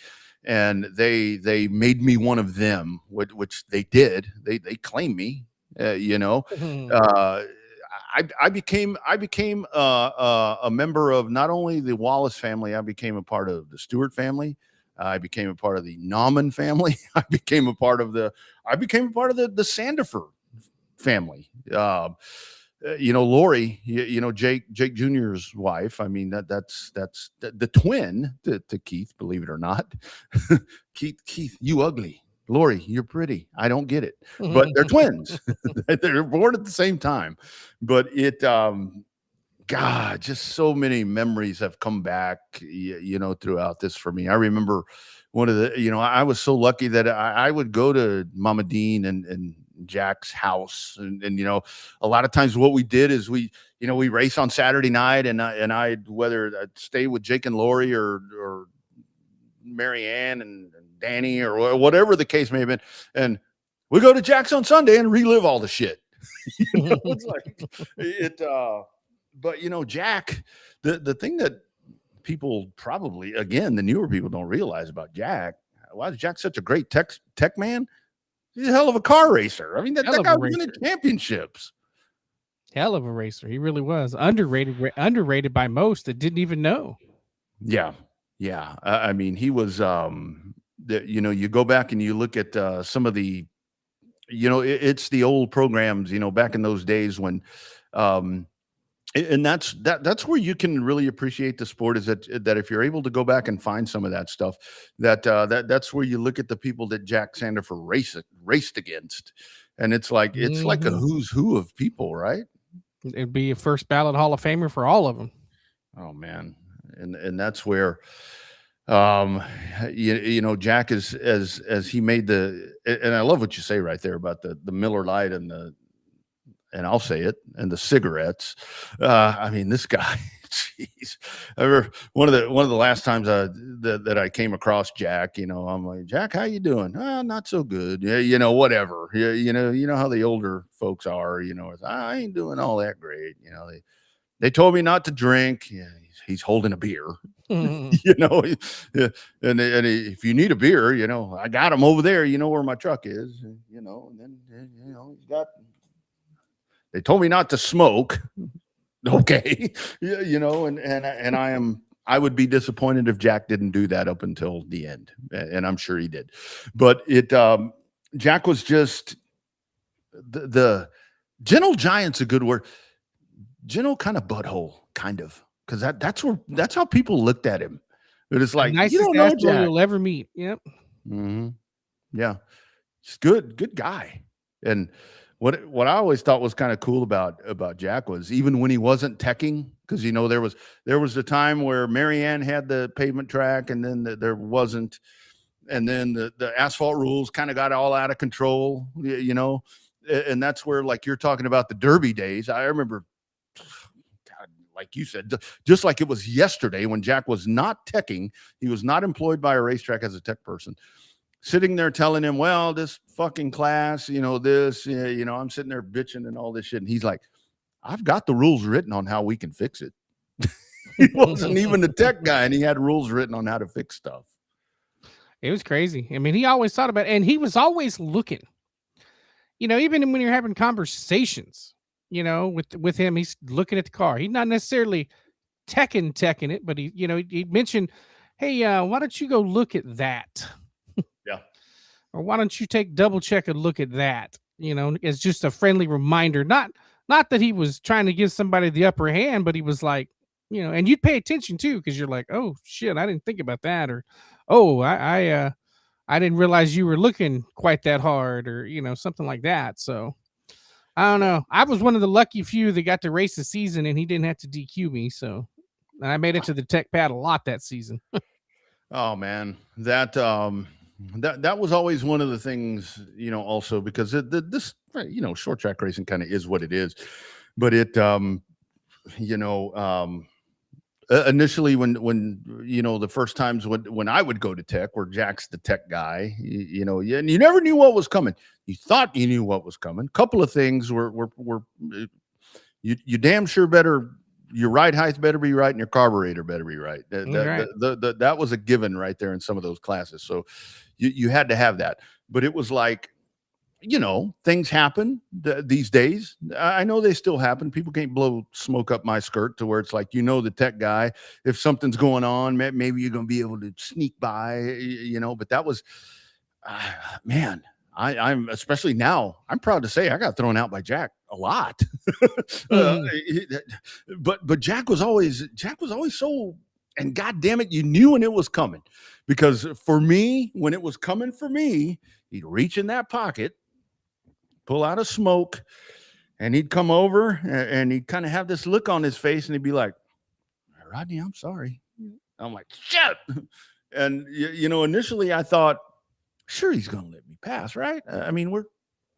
and they made me one of them, which they did. They claimed me, I became a member of not only the Wallace family. I became a part of the Stewart family. I became a part of the Nauman family. I became a part of the Sandifer family. Lori, Jake Jr.'s wife. That's the twin to Keith, believe it or not. Keith, you ugly. Lori, you're pretty. I don't get it, but they're twins. They're born at the same time. But God, just so many memories have come back, throughout this for me. I remember one of the, I was so lucky that I would go to Mama Dean and Jack's house. And a lot of times what we did is we race on Saturday night, and I'd whether I'd stay with Jake and Lori or Mary Ann and Danny or whatever the case may have been. And we go to Jack's on Sunday and relive all the shit. It's like it, but Jack, the thing that people probably, again, the newer people don't realize about Jack, why is Jack such a great tech man? He's a hell of a car racer. That guy was winning championships. Hell of a racer. He really was. Underrated by most that didn't even know. Yeah. He was, you go back and you look at some of the, it's the old programs, back in those days when, and that's where you can really appreciate the sport, is that if you're able to go back and find some of that stuff, that's where you look at the people that Jack Sandifer raced against, and it's like a who's who of people, right? It'd be a first ballot Hall of Famer for all of them. Oh man, and that's where, Jack is as he made and I love what you say right there about the Miller Lite and and I'll say it, and the cigarettes. I mean, this guy, jeez. I remember one of the last times that I came across Jack, you know, I'm like, Jack, how you doing? Not so good. Yeah, you know, whatever. Yeah, you know how the older folks are, you know, I ain't doing all that great. You know, they told me not to drink. Yeah, he's holding a beer. You know, yeah, and if you need a beer, you know, I got him over there. You know where my truck is, you know, and then, you know, they told me not to smoke. Okay. Yeah, you know, and I would be disappointed if Jack didn't do that up until the end. And I'm sure he did. But Jack was just the gentle giant's a good word. Gentle kind of butthole, kind of. Because that's how people looked at him. It is like, nicest you don't know asshole Jack. you'll ever meet. Yep. Mm-hmm. Yeah, he's good guy. And what I always thought was kind of cool about Jack was even when he wasn't teching, because you know there was a time where Marianne had the pavement track, and then there wasn't, and then the asphalt rules kind of got all out of control, you know, and that's where, like you're talking about the Derby days. I remember. Like you said, just like it was yesterday when Jack was not teching, he was not employed by a racetrack as a tech person, sitting there telling him, well, this fucking class, you know, this, you know, I'm sitting there bitching and all this shit. And he's like, I've got the rules written on how we can fix it. He wasn't even the tech guy, and he had rules written on how to fix stuff. It was crazy. I mean, he always thought about it, and he was always looking, you know, even when you're having conversations. You know, with him, he's looking at the car. He's not necessarily teching it, but he mentioned, hey, why don't you go look at that? Yeah. Or why don't you double check and look at that? You know, it's just a friendly reminder. Not that he was trying to give somebody the upper hand, but he was like, you know, and you'd pay attention too, because you're like, oh shit, I didn't think about that, or oh, I didn't realize you were looking quite that hard, or you know, something like that. So. I don't know. I was one of the lucky few that got to race the season, and he didn't have to DQ me. So, and I made it to the tech pad a lot that season. Oh man, that was always one of the things, you know, also because this, you know, short track racing kind of is what it is, but it, you know, initially when you know the first times when I would go to tech, where Jack's the tech guy, you know, and you never knew what was coming. You thought you knew what was coming. Couple of things were you damn sure better. Your ride height better be right, and your carburetor better be right. That was a given right there in some of those classes. So you had to have that. But it was like, you know, things happen these days. I know they still happen. People can't blow smoke up my skirt to where it's like, you know, the tech guy, if something's going on, maybe you're going to be able to sneak by, you know, but that was, man, I'm especially now, I'm proud to say I got thrown out by Jack a lot. But Jack was always so, and God damn it, you knew when it was coming, because for me, when it was coming for me, he'd reach in that pocket, pull out a smoke, and he'd come over and he'd kind of have this look on his face, and he'd be like, Rodney, I'm sorry. I'm like, shit. And you know, initially I thought, sure, he's gonna let me pass, right? I mean, we're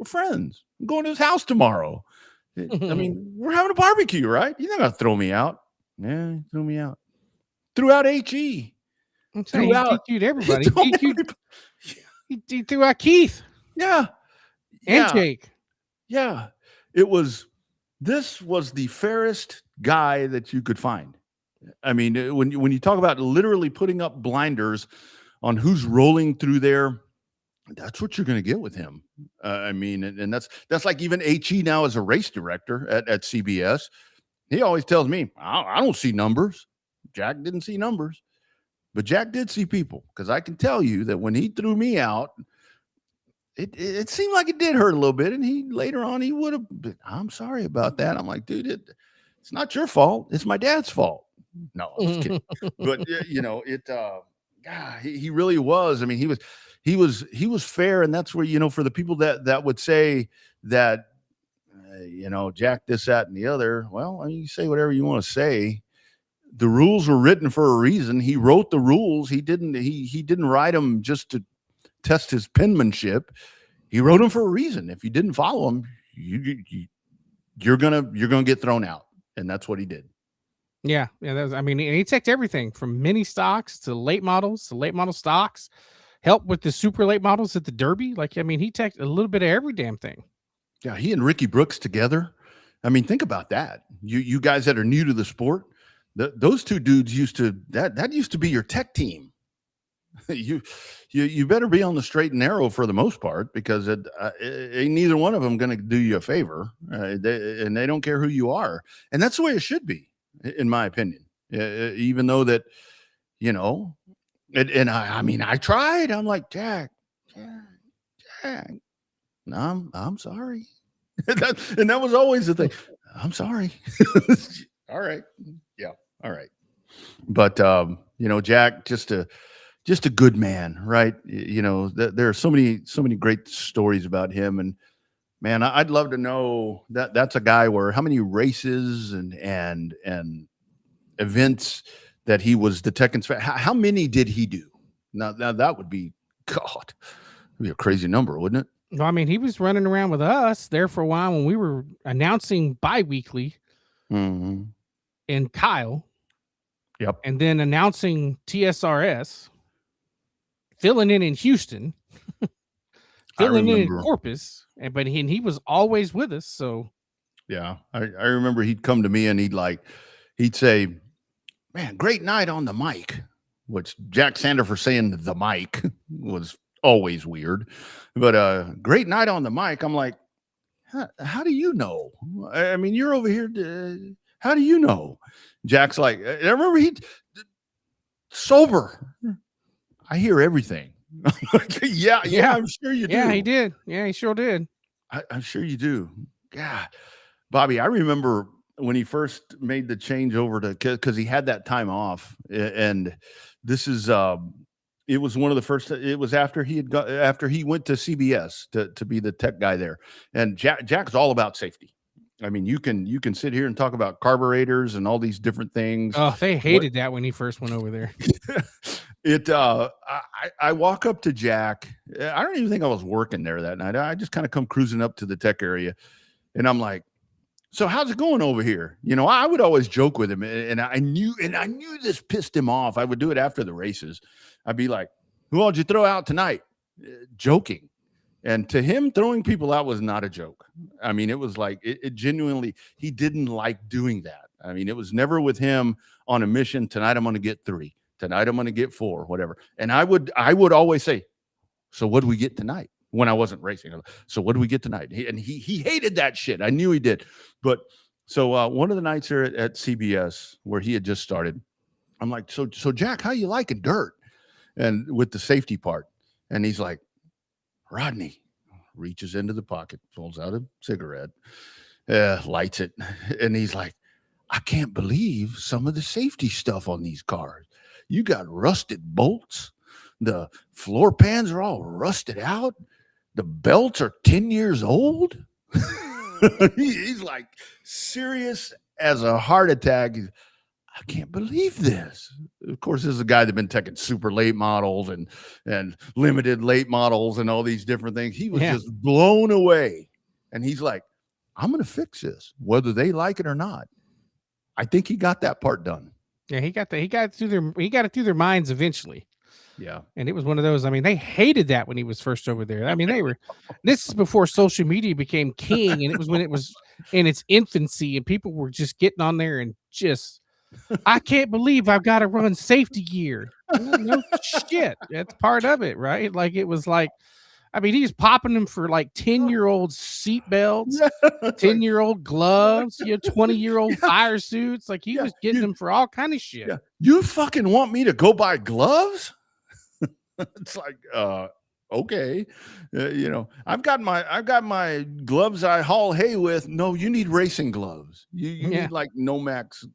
friends. I'm going to his house tomorrow. I mean, we're having a barbecue, right? He's not gonna throw me out. Yeah, he threw me out. Threw out HE. Threw out, he DQ'd everybody. He threw out Keith. Yeah. And Jake. Yeah. This was the fairest guy that you could find. I mean, when you talk about literally putting up blinders on who's rolling through there, that's what you're going to get with him. I mean, and that's like even HE now as a race director at CBS. He always tells me, I don't see numbers. Jack didn't see numbers, but Jack did see people, because I can tell you that when he threw me out, it seemed like it did hurt a little bit. And he later on, he would have been, I'm sorry about that. I'm like, dude, it's not your fault. It's my dad's fault. No, I'm just kidding. But you know, he really was. I mean, he was fair. And that's where, you know, for the people that would say that, you know, Jack, this, that, and the other, well, I mean, you say whatever you want to say. The rules were written for a reason. He wrote the rules. He didn't write them just to test his penmanship. He wrote them for a reason. If you didn't follow them, you're gonna get thrown out, and that's what he did. Yeah, that was, I mean, he checked everything from mini stocks to late models to late model stocks. Helped with the super late models at the Derby. Like, I mean, he checked a little bit of every damn thing. Yeah, he and Ricky Brooks together. I mean, think about that. You guys that are new to the sport, those two dudes used to that used to be your tech team. you better be on the straight and narrow for the most part, because ain't neither one of them going to do you a favor, and they don't care who you are, and that's the way it should be, in my opinion. Even though that, and I mean, I tried. I'm like, Jack, no, I'm sorry. and that was always the thing. I'm sorry. All right. Yeah. All right. But, Jack, just a good man, right? There are so many great stories about him. And man, I'd love to know that's a guy where how many races and events that he was the Tekkens. How many did he do? Now that would be, God, it'd be a crazy number, wouldn't it? No, I mean, he was running around with us there for a while when we were announcing bi-weekly Mm-hmm. in Kyle. Yep. And then announcing TSRS, filling in Houston, filling in Corpus, but he was always with us. So yeah, I remember he'd come to me and he'd say, "Man, great night on the mic," which Jack Sander for saying the mic was always weird, but great night on the mic. I'm like, how do you know? I mean, you're over here. How do you know? Jack's like, I remember sober. I hear everything. yeah, I'm sure you do. Yeah, he did. Yeah, he sure did. I'm sure you do. God, Bobby, I remember when he first made the change over to, because he had that time off, and this is it was one of the first. It was after he went to CBS to be the tech guy there, and Jack's all about safety. I mean, you can sit here and talk about carburetors and all these different things. Oh, they hated that when he first went over there. I walk up to Jack. I don't even think I was working there that night. I just kind of come cruising up to the tech area, and I'm like, "So how's it going over here?" I would always joke with him, and I knew this pissed him off. I would do it after the races. I'd be like, "Who all did you throw out tonight?" Joking. And to him, throwing people out was not a joke. I mean, it was like, it genuinely, he didn't like doing that. I mean, it was never with him on a mission. Tonight, I'm going to get 3. Tonight, I'm going to get 4, whatever. And I would always say, "So what do we get tonight?" When I wasn't racing. "So what do we get tonight?" And he hated that shit. I knew he did. But so one of the nights here at CBS where he had just started, I'm like, so Jack, how you liking dirt? And with the safety part. And he's like, Rodney reaches into the pocket, pulls out a cigarette, lights it. And he's like, "I can't believe some of the safety stuff on these cars. You got rusted bolts. The floor pans are all rusted out. The belts are 10 years old." He's like serious as a heart attack. "I can't believe this." Of course, this is a guy that's been taking super late models and limited late models and all these different things. He was just blown away. And he's like, "I'm going to fix this, whether they like it or not." I think he got that part done. Yeah, he got it through their minds eventually. Yeah. And it was one of those, I mean, they hated that when he was first over there. I mean, this is before social media became king, and it was when it was in its infancy, and people were just getting on there and just, "I can't believe I've got to run safety gear." No shit. That's part of it, right? Like, it was like, I mean, he's popping them for like 10-year-old seat belts, 10-year-old gloves, 20-year-old fire suits. Like, he was getting them for all kind of shit. Yeah. You fucking want me to go buy gloves? It's like, okay, I've got my gloves I haul hay with. No, you need racing gloves. You need like Nomex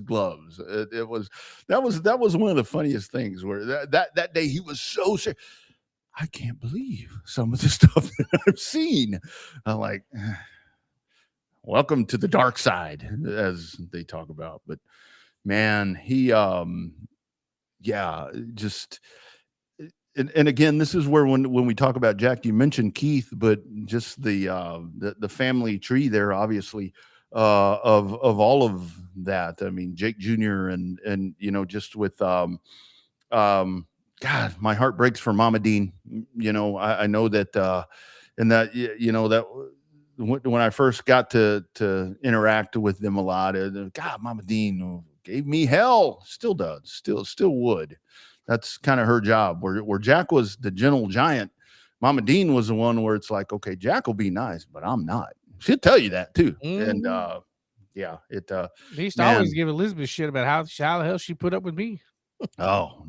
gloves. That was one of the funniest things where that day he was so serious. "I can't believe some of the stuff that I've seen." I'm like, welcome to the dark side, as they talk about. But man, he just and again, this is where when we talk about Jack, you mentioned Keith, but just the family tree there, obviously, of all of that. I mean, Jake Jr. and just with God, my heart breaks for Mama Dean. I know that and that that when I first got to interact with them a lot, God, Mama Dean gave me hell, still does, still would. That's kind of her job. Where Jack was the gentle giant, Mama Dean was the one where it's like, okay, Jack will be nice, but I'm not. She'll tell you that too. And yeah, They used to man, always give Elizabeth shit about how the hell she put up with me. oh,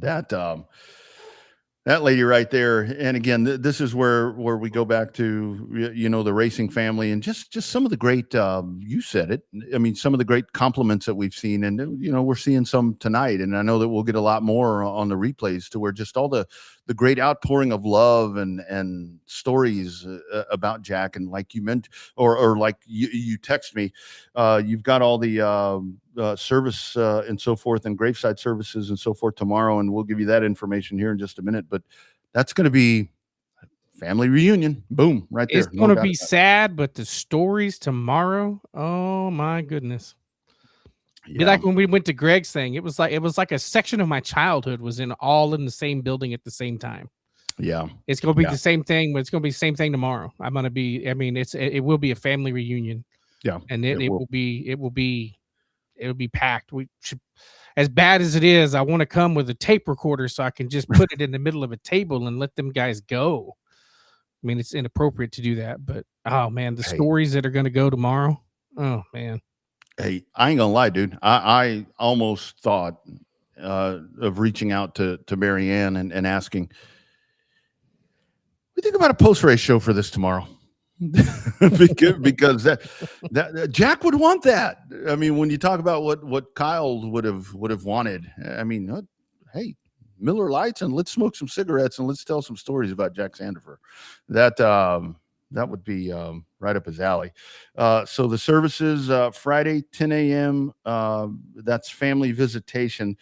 that lady right there. And again, this is where we go back to, the racing family and just some of the great, you said it. I mean, some of the great compliments that we've seen, and, we're seeing some tonight, and I know that we'll get a lot more on the replays to where just all the great outpouring of love and stories about Jack. And like you meant, or like you text me, you've got all the, service and so forth, and graveside services and so forth tomorrow, and we'll give you that information here in just a minute. But that's going to be family reunion. Boom, right there. It's going to be sad, but the stories tomorrow, oh my goodness. Yeah. Be like when we went to Greg's thing. It was like a section of my childhood was all in the same building at the same time. Yeah, it's going to be the same thing, but it's going to be the same thing tomorrow. I'm going to be. I mean, it will be a family reunion. Yeah, and it will be packed. We should, as bad as it is, I want to come with a tape recorder so I can just put it in the middle of a table and let them guys go. I mean, it's inappropriate to do that, but oh man, the stories that are going to go tomorrow. Oh man. Hey, I ain't gonna lie, dude. I almost thought of reaching out to Marianne and asking, we think about a post-race show for this tomorrow. because that Jack would want that. I mean, when you talk about what Kyle would have wanted, I mean, hey, Miller Lights, and let's smoke some cigarettes and let's tell some stories about Jack Sandifer. That would be right up his alley. So the services Friday 10 a.m. That's family visitation.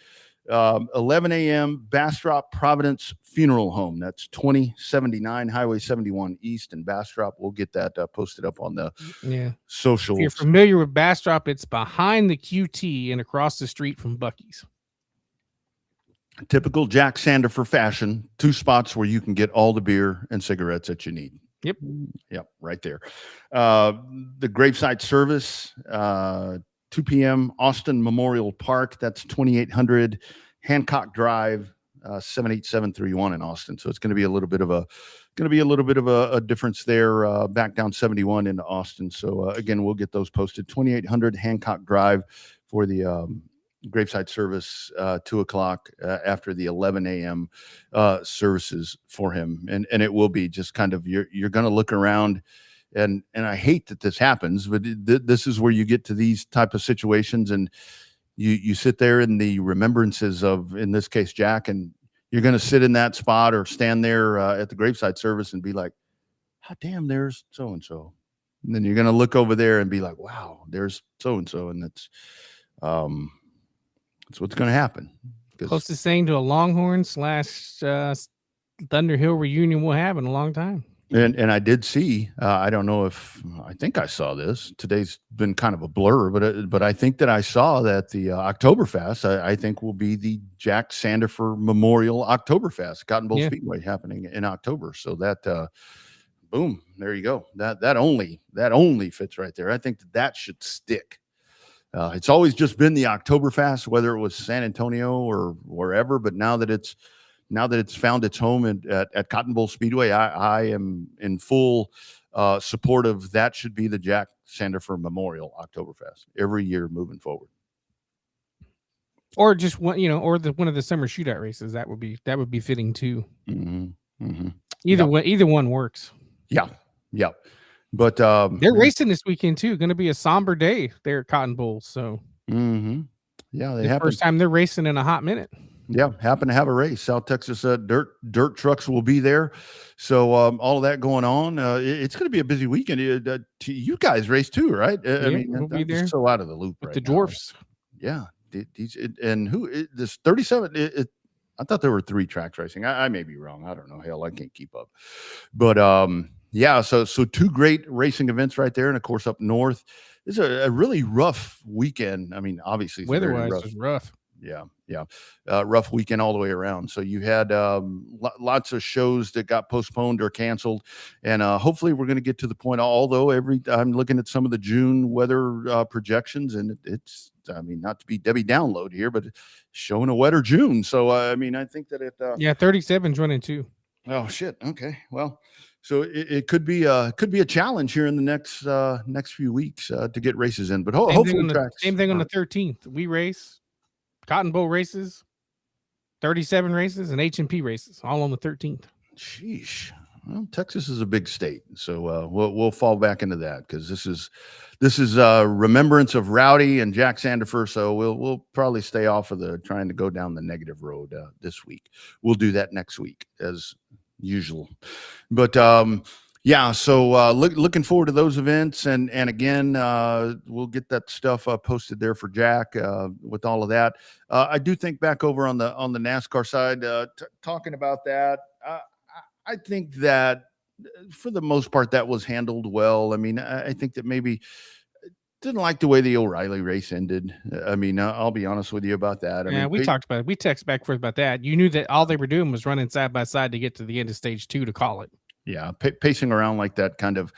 11 a.m. Bastrop Providence Funeral Home. That's 2079 Highway 71 East in Bastrop. We'll get that posted up on the socials. If you're familiar with Bastrop, it's behind the QT and across the street from Buc-ee's. Typical Jack Sandifer fashion. 2 spots where you can get all the beer and cigarettes that you need. Yep, right there. The graveside service, 2 p.m. Austin Memorial Park. That's 2800 Hancock Drive, 78731 in Austin. So it's going to be a little bit of a difference there, back down 71 into Austin. So again, we'll get those posted. 2800 Hancock Drive for the graveside service, 2:00 after the 11 a.m. Services for him, and it will be just kind of you're going to look around. And I hate that this happens, but this is where you get to these type of situations, and you sit there in the remembrances of, in this case, Jack, and you're going to sit in that spot or stand there at the graveside service and be like, "How damn, there's so and so," and then you're going to look over there and be like, "Wow, there's so and so," and that's what's going to happen. Closest thing to a Longhorn / Thunder Hill reunion we'll have in a long time. And I did see, I don't know if, I think I saw this. Today's been kind of a blur, but I think that I saw that the Oktoberfest, I think, will be the Jack Sandifer Memorial Oktoberfest, Cotton Bowl Speedway, happening in October. So that, boom, there you go. That only fits right there. I think that should stick. It's always just been the Oktoberfest, whether it was San Antonio or wherever, but now that it's found its home at Cotton Bowl Speedway, I am in full support of that. Should be the Jack Sandifer Memorial Oktoberfest every year moving forward. Or just one, or one of the summer shootout races. That would be fitting too. Mm-hmm. Mm-hmm. Either one works. Yeah. But they're racing this weekend too. Going to be a somber day there at Cotton Bowl. So yeah, first time they're racing in a hot minute. Yeah, happen to have a race. South Texas dirt trucks will be there. So all of that going on. It's going to be a busy weekend. You guys race too, right? I mean, we'll be there. So out of the loop with right the now. dwarfs. Yeah, and who this 37? I thought there were 3 tracks racing. I may be wrong. I don't know. Hell, I can't keep up. But yeah, so 2 great racing events right there, and of course up north. It's a really rough weekend. I mean, obviously, it's very Weather-wise, rough. it's rough. Yeah. Rough weekend all the way around. So you had lots of shows that got postponed or canceled, and hopefully we're going to get to the point. Although I'm looking at some of the June weather projections, and it's, I mean, not to be Debbie Download here, but it's showing a wetter June. So I mean, I think that it. Yeah, 37's running too. Oh shit. Okay. Well, so it could be a challenge here in the next few weeks to get races in, but hopefully same thing on the 13th. We race Cotton Bowl races, 37 races, and H&P races, all on the 13th. Sheesh. Well, Texas is a big state, so we'll fall back into that because this is remembrance of Rowdy and Jack Sandifer. So we'll probably stay off of the trying to go down the negative road this week. We'll do that next week as usual, but yeah. So looking forward to those events, and again, we'll get that stuff posted there for Jack with all of that. I do think back over on the NASCAR side, talking about that. I think that for the most part that was handled well. I mean, I think that maybe didn't like the way the O'Reilly race ended. I mean, I'll be honest with you about that. I mean, we talked about it. We texted back and forth about that. You knew that all they were doing was running side by side to get to the end of stage 2 to call it. Yeah, pacing around like that kind of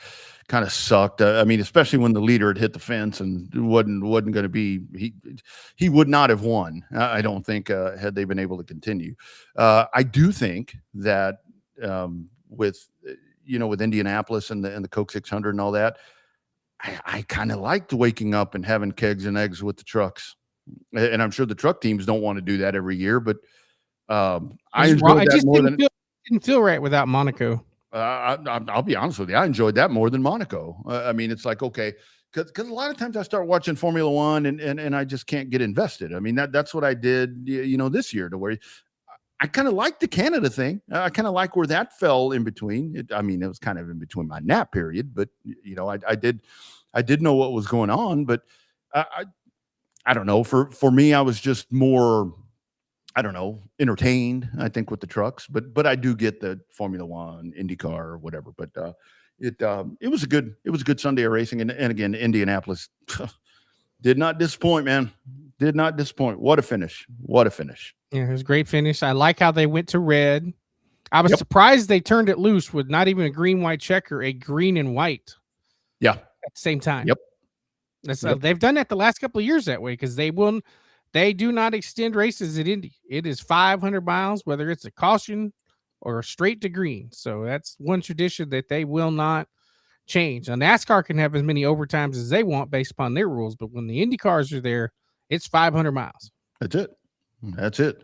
sucked. I mean, especially when the leader had hit the fence and wasn't going to be, he would not have won. I don't think had they been able to continue. I do think that with Indianapolis and the Coke 600 and all that, I kind of liked waking up and having kegs and eggs with the trucks. And I'm sure the truck teams don't want to do that every year, but I enjoyed that more than. Didn't feel right without Monaco. I'll be honest with you. I enjoyed that more than Monaco. I mean, it's like, okay, because a lot of times I start watching Formula One and I just can't get invested. I mean, that's what I did, this year, to where I kind of like the Canada thing. I kind of like where that fell in between. It was kind of in between my nap period, but I did know what was going on, but I don't know. For me, I was just more, I don't know, entertained, I think, with the trucks, but I do get the Formula One, IndyCar, or whatever. But it was a good Sunday of racing, and again, Indianapolis did not disappoint, man. Did not disappoint. What a finish! What a finish! Yeah, it was a great finish. I like how they went to red. I was surprised they turned it loose with not even a green white checker, a green and white. Yeah, at the same time. Yep. They've done that the last couple of years that way because they do not extend races at Indy. It is 500 miles, whether it's a caution or straight to green. So that's one tradition that they will not change. Now, NASCAR can have as many overtimes as they want based upon their rules, but when the Indy cars are there, it's 500 miles. That's it.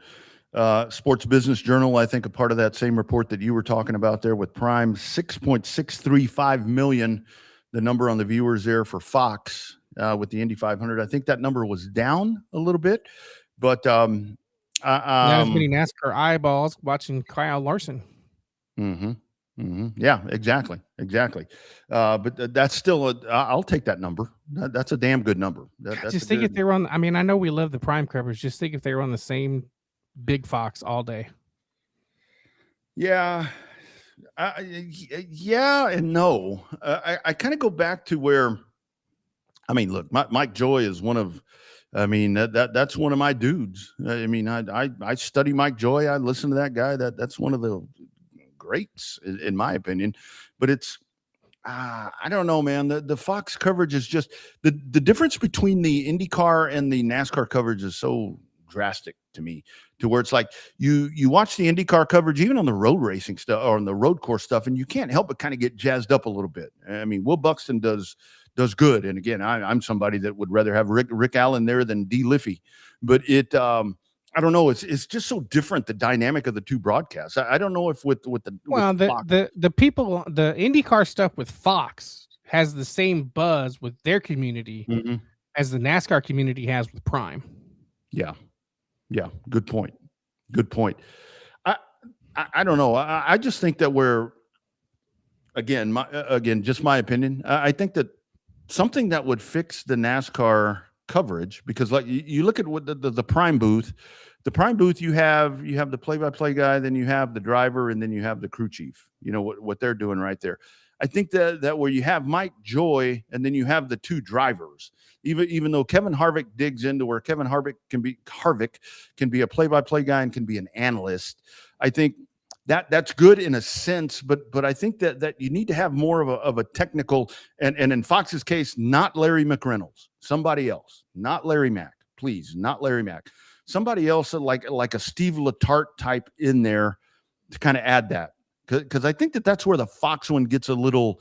Sports Business Journal, I think, a part of that same report that you were talking about there with Prime, 6.635 million, the number on the viewers there for Fox. With the Indy 500, I think that number was down a little bit, but not as many NASCAR eyeballs watching Kyle Larson. Yeah, exactly. But that's still I'll take that number. That's a damn good number. Just think if they were on. I mean, I know we love the Prime coverage. Just think if they were on the same big Fox all day. Yeah. Yeah and no. I kind of go back to where. I mean, look, Mike Joy is one of, that's one of my dudes. I mean, I study Mike Joy. I listen to that guy. That's one of the greats in my opinion. But it's, I don't know, man. The Fox coverage is just the difference between the IndyCar and the NASCAR coverage is so drastic to me, to where it's like you watch the IndyCar coverage, even on the road racing stuff or on the road course stuff, and you can't help but kind of get jazzed up a little bit. I mean, Will Buxton does good. And again, I'm somebody that would rather have Rick Allen there than D. Liffey, but I don't know. It's just so different, the dynamic of the two broadcasts. I don't know if with the people, the IndyCar stuff with Fox has the same buzz with their community as the NASCAR community has with Prime. Yeah. Good point. I don't know. I just think that we're, again, just my opinion. I think that something that would fix the NASCAR coverage, because like you look at what the Prime booth, the prime booth, you have the play-by-play guy, then you have the driver, and then you have the crew chief. You know what they're doing right there. I think that where you have Mike Joy, and then you have the two drivers. Even though Kevin Harvick digs into where Kevin Harvick can be a play-by-play guy and can be an analyst. I think that's good in a sense, but I think that you need to have more of a technical, and in Fox's case, not Larry McReynolds, somebody else, not Larry Mack, please, not Larry Mack. Somebody else like a Steve Letarte type in there to kind of add that. Because I think that's where the Fox one gets a little,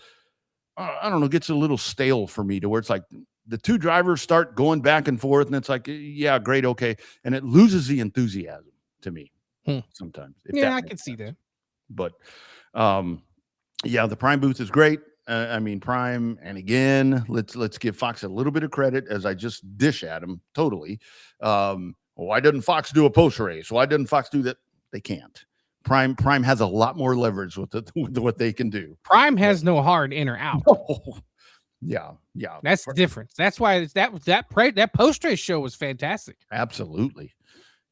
gets a little stale for me, to where it's like the two drivers start going back and forth, and it's like, yeah, great, okay. And it loses the enthusiasm to me sometimes. Yeah, I can see that. But yeah, the prime booth is great. Prime, and again, let's give Fox a little bit of credit, as I just dish at him totally. Why doesn't Fox do a post race? Why doesn't Fox do that? They can't. Prime has a lot more leverage with what they can do. Prime has no hard in or out. Oh, yeah. That's the difference. That's why that post race show was fantastic. Absolutely,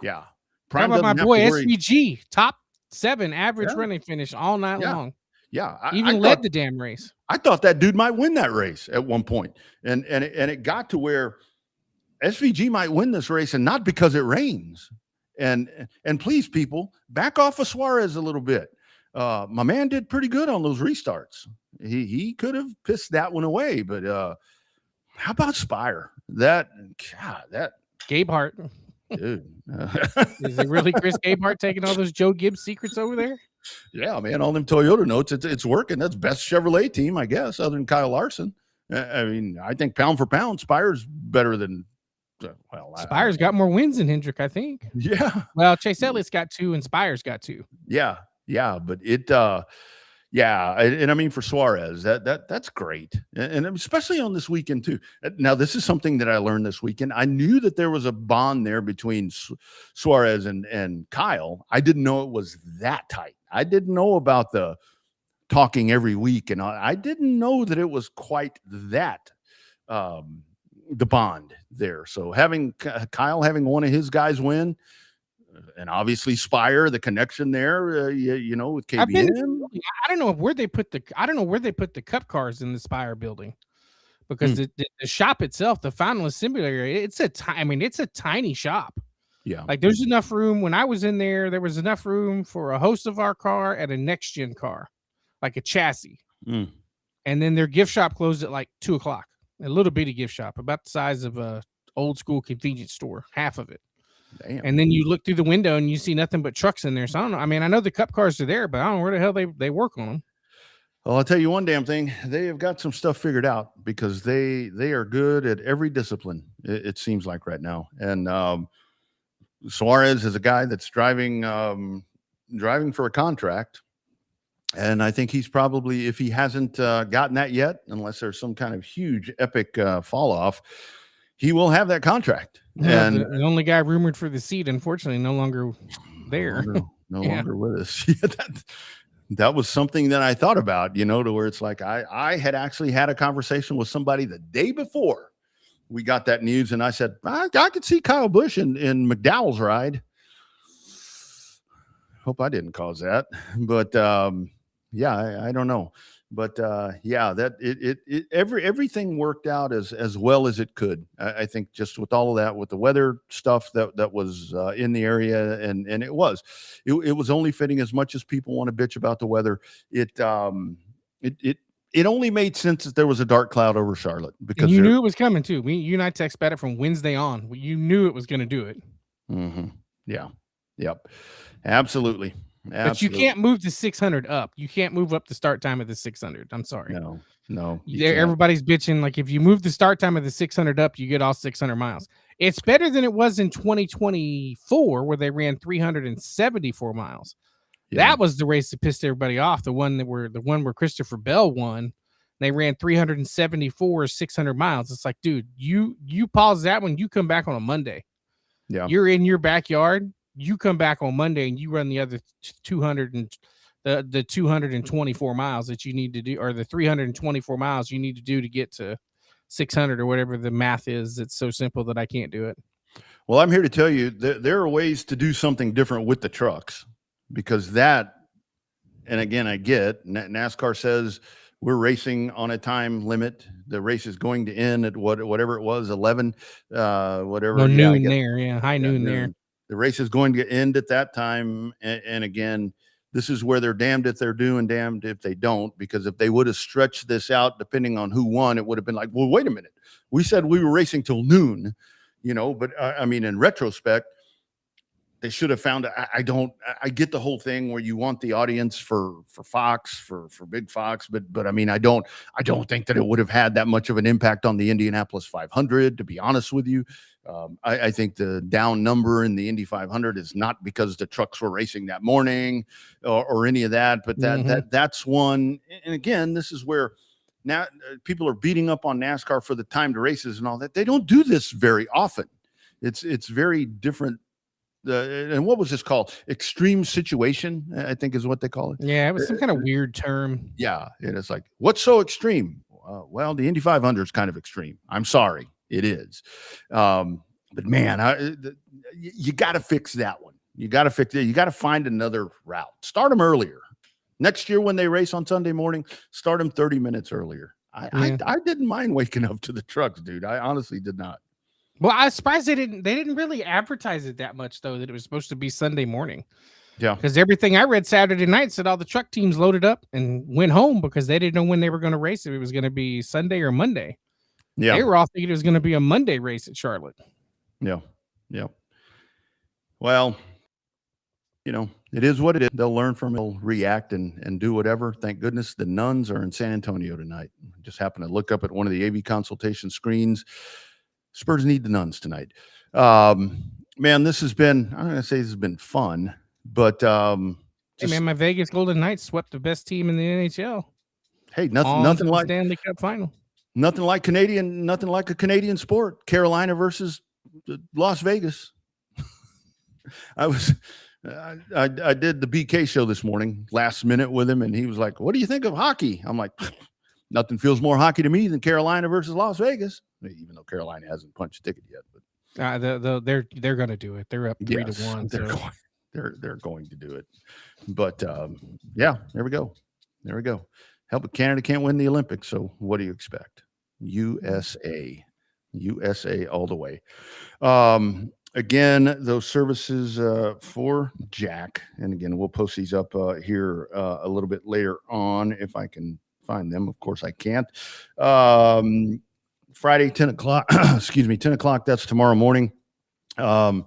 yeah. Prime about my boy SVG, top 7 average running finish all night long. Yeah, I led the damn race. I thought that dude might win that race at one point, and it got to where SVG might win this race, and not because it rains. And please, people, back off of Suarez a little bit. My man did pretty good on those restarts. He could have pissed that one away, but how about Spire? That Gabehart, dude. Is it really Chris Gabehart taking all those Joe Gibbs secrets over there? Yeah, man, all them Toyota notes, it's working. That's best Chevrolet team, I guess, other than Kyle Larson. I think pound for pound, Spire's better than. Spire's got more wins than Hendrick, I think. Yeah. Well, Chase Elliott's got 2 and Spire's got 2. Yeah. But it, and for Suarez, that's great, and especially on this weekend too. Now, this is something that I learned this weekend. I knew that there was a bond there between Suarez and Kyle. I didn't know it was that tight. I didn't know about the talking every week, and I didn't know that it was quite that. The bond there. So having Kyle having one of his guys win, and obviously Spire, the connection there, with KBM. I don't know where they put the cup cars in the Spire building, because the shop itself, the final assembly area, it's a tiny shop. Yeah, like there's enough room. When I was in there was enough room for a host of our car and a next gen car, like a chassis. And then their gift shop closed at like 2:00. A little bitty gift shop, about the size of a old school convenience store, half of it. Damn. And then you look through the window and you see nothing but trucks in there. So I don't know. I know the cup cars are there, but I don't know where the hell they work on them. Well, I'll tell you one damn thing. They have got some stuff figured out, because they are good at every discipline, it seems like right now. And Suarez is a guy that's driving for a contract. And I think he's probably, if he hasn't gotten that yet, unless there's some kind of huge epic fall off, he will have that contract. Yeah, and the only guy rumored for the seat, unfortunately, no longer there. No longer with us. Yeah, that was something that I thought about, to where it's like I had actually had a conversation with somebody the day before we got that news, and I said, I could see Kyle Busch in McDowell's ride. Hope I didn't cause that, but yeah, I don't know, but that everything worked out as well as it could. I think just with all of that, with the weather stuff that was in the area, and it was only fitting. As much as people want to bitch about the weather, it only made sense that there was a dark cloud over Charlotte, because and you knew it was coming too. You and I text about it from Wednesday on. You knew it was going to do it. Mm-hmm. Yeah. Yep. Absolutely. But you can't move the 600 up. You can't move up the start time of the 600. I'm sorry. No. Everybody's bitching. Like, if you move the start time of the 600 up, you get all 600 miles. It's better than it was in 2024, where they ran 374 miles. Yeah. That was the race that pissed everybody off. The one where Christopher Bell won. They ran 374 or 600 miles. It's like, dude, you pause that one. You come back on a Monday. Yeah, you're in your backyard. You come back on Monday and you run the other 200 and the 224 miles that you need to do, or the 324 miles you need to do to get to 600 or whatever the math is. It's so simple that I can't do it. Well, I'm here to tell you that there are ways to do something different with the trucks, because that, and again, I get NASCAR says we're racing on a time limit. The race is going to end at whatever it was, 11, whatever. No, Yeah, I noon guess, there. Yeah, high yeah, noon there. the race is going to end at that time. And again, this is where they're damned if they're do and damned if they don't, because if they would have stretched this out, depending on who won, it would have been like, well, wait a minute. We said we were racing till noon, but I mean, in retrospect, they should have found. I get the whole thing where you want the audience for Fox, for Big Fox, but I mean, I don't think that it would have had that much of an impact on the Indianapolis 500, to be honest with you. I think the down number in the Indy 500 is not because the trucks were racing that morning or any of that, but that's one. And again, this is where now people are beating up on NASCAR for the timed races and all that. They don't do this very often. It's very different. And what was this called? Extreme situation, I think is what they call it. Yeah, it was some kind of weird term. Yeah, and it's like, what's so extreme? Well, the Indy 500 is kind of extreme. I'm sorry, it is. But man, you got to fix that one. You got to fix it. You got to find another route. Start them earlier. Next year when they race on Sunday morning, start them 30 minutes earlier. I didn't mind waking up to the trucks, dude. I honestly did not. Well, I was surprised they didn't really advertise it that much, though, that it was supposed to be Sunday morning. Yeah. Because everything I read Saturday night said all the truck teams loaded up and went home because they didn't know when they were going to race, if it was going to be Sunday or Monday. Yeah. They were all thinking it was going to be a Monday race at Charlotte. Yeah. Yeah. Well, it is what it is. They'll learn from it, they'll react and do whatever. Thank goodness the nuns are in San Antonio tonight. Just happened to look up at one of the AV consultation screens. Spurs need the nuns tonight. Man, this has been, I'm going to say this has been fun, but hey man, my Vegas Golden Knights swept the best team in the NHL. Hey, nothing like Stanley Cup final. Nothing like a Canadian sport. Carolina versus Las Vegas. I did the BK show this morning, last minute with him, and he was like, "What do you think of hockey?" I'm like, "Nothing feels more hockey to me than Carolina versus Las Vegas." Even though Carolina hasn't punched a ticket yet, but they're going to do it. They're up 3-1. They're going to do it. But yeah, there we go. Hell, but Canada can't win the Olympics, so what do you expect? USA all the way. Again, those services for Jack, and again, we'll post these up here a little bit later on if I can find them. Of course, I can't. Friday, 10 o'clock. Excuse me, 10 o'clock. That's tomorrow morning. 11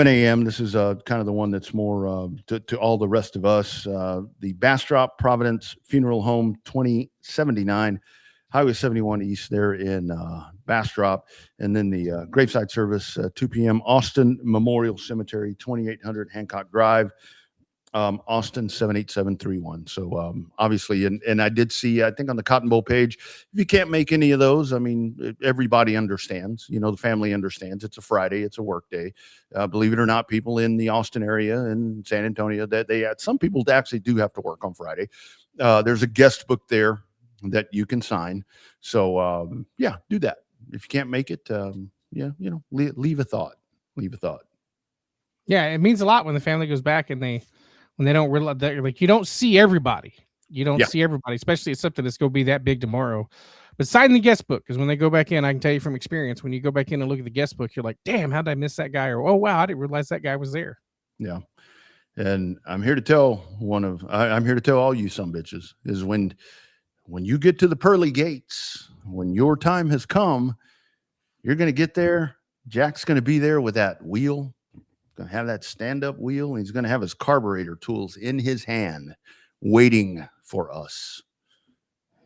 a.m. This is kind of the one that's more to all the rest of us. The Bastrop Providence Funeral Home, 2079 Highway 71 East there in Bastrop. And then the graveside service, 2 p.m. Austin Memorial Cemetery, 2800 Hancock Drive, Austin 78731. So obviously, and I did see, I think on the Cotton Bowl page, if you can't make any of those, I mean, everybody understands, the family understands. It's a Friday, it's a work day. Believe it or not, people in the Austin area and San Antonio, that some people actually do have to work on Friday. There's a guest book there that you can sign. So yeah, do that. If you can't make it, leave a thought. Yeah, it means a lot when the family goes back and when they don't realize that, like, you don't see everybody. See everybody, especially it's something that's going to be that big tomorrow. But sign the guest book, because when they go back in, I can tell you from experience, when you go back in and look at the guest book, you're like, damn, how did I miss that guy? Or, oh, wow, I didn't realize that guy was there. Yeah. And I'm here to tell I'm here to tell all you sumbitches is when you get to the pearly gates, when your time has come, you're going to get there. Jack's going to be there with that wheel. Going to have that stand-up wheel, and he's going to have his carburetor tools in his hand waiting for us.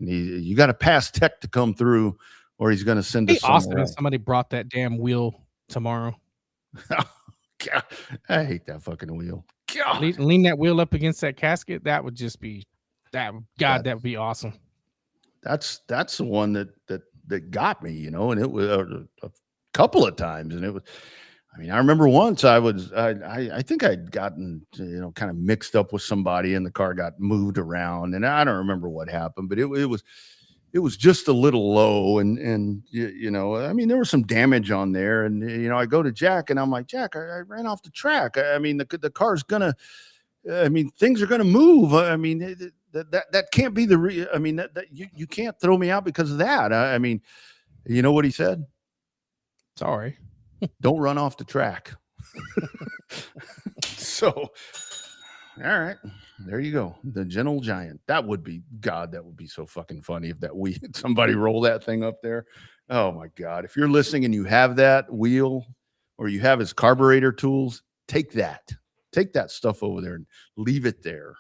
And you got to pass tech to come through, or he's going to send us awesome if somebody brought that damn wheel tomorrow. God, I hate that fucking wheel. God. Lean that wheel up against that casket. That would just be that would be awesome. That's the one that got me, and it was a couple of times, and it was. I mean, I remember once I think I'd gotten, kind of mixed up with somebody and the car got moved around, and I don't remember what happened, but it was, it was just a little low, and you know, I mean, there was some damage on there, and you know, I go to Jack and I'm like, Jack, I ran off the track. I mean, the car's gonna, I mean, things are gonna move. I mean, that can't be I mean, that you can't throw me out because of that. I mean, you know what he said? Sorry. Don't run off the track. So, all right, there you go. The Gentle Giant. That would be, God, that would be so fucking funny if somebody roll that thing up there. Oh my God. If you're listening and you have that wheel or you have his carburetor tools, take that stuff over there and leave it there.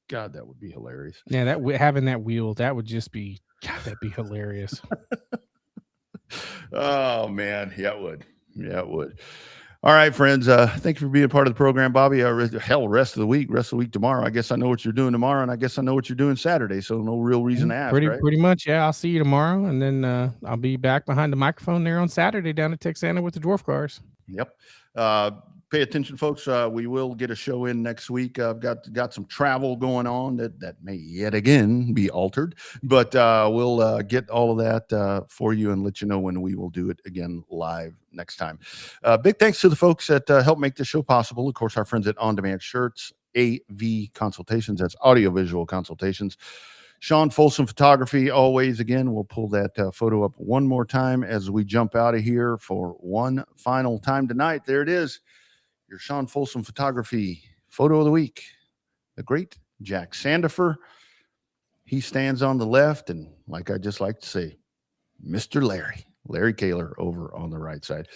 God, that would be hilarious. Yeah, having that wheel, that would just be, God, that'd be hilarious. Oh man, yeah, it would. Yeah, it would. All right, friends. Thank you for being a part of the program, Bobby. Rest of the week tomorrow. I guess I know what you're doing tomorrow, and I guess I know what you're doing Saturday. So no real reason to ask. Pretty much, yeah. I'll see you tomorrow, and then I'll be back behind the microphone there on Saturday down at Texana with the dwarf cars. Yep. Pay attention, folks. We will get a show in next week. I've got some travel going on that may yet again be altered, but we'll get all of that for you and let you know when we will do it again live next time. Big thanks to the folks that help make this show possible. Of course, our friends at On Demand Shirts, AV Consultations, that's audiovisual consultations. Sean Folsom Photography, always. Again, we'll pull that photo up one more time as we jump out of here for one final time tonight. There it is. Your Sean Folsom Photography photo of the week. The great Jack Sandifer. He stands on the left, and like I just like to say, Mr. Larry Kaler over on the right side.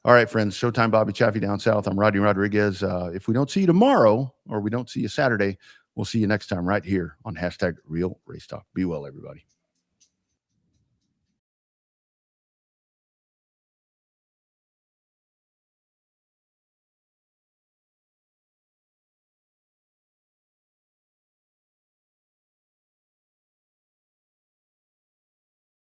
All right, friends. Showtime Bobby Chaffee down south. I'm Rodney Rodriguez. If we don't see you tomorrow or we don't see you Saturday, we'll see you next time right here on #Real Race Talk. Be well, everybody.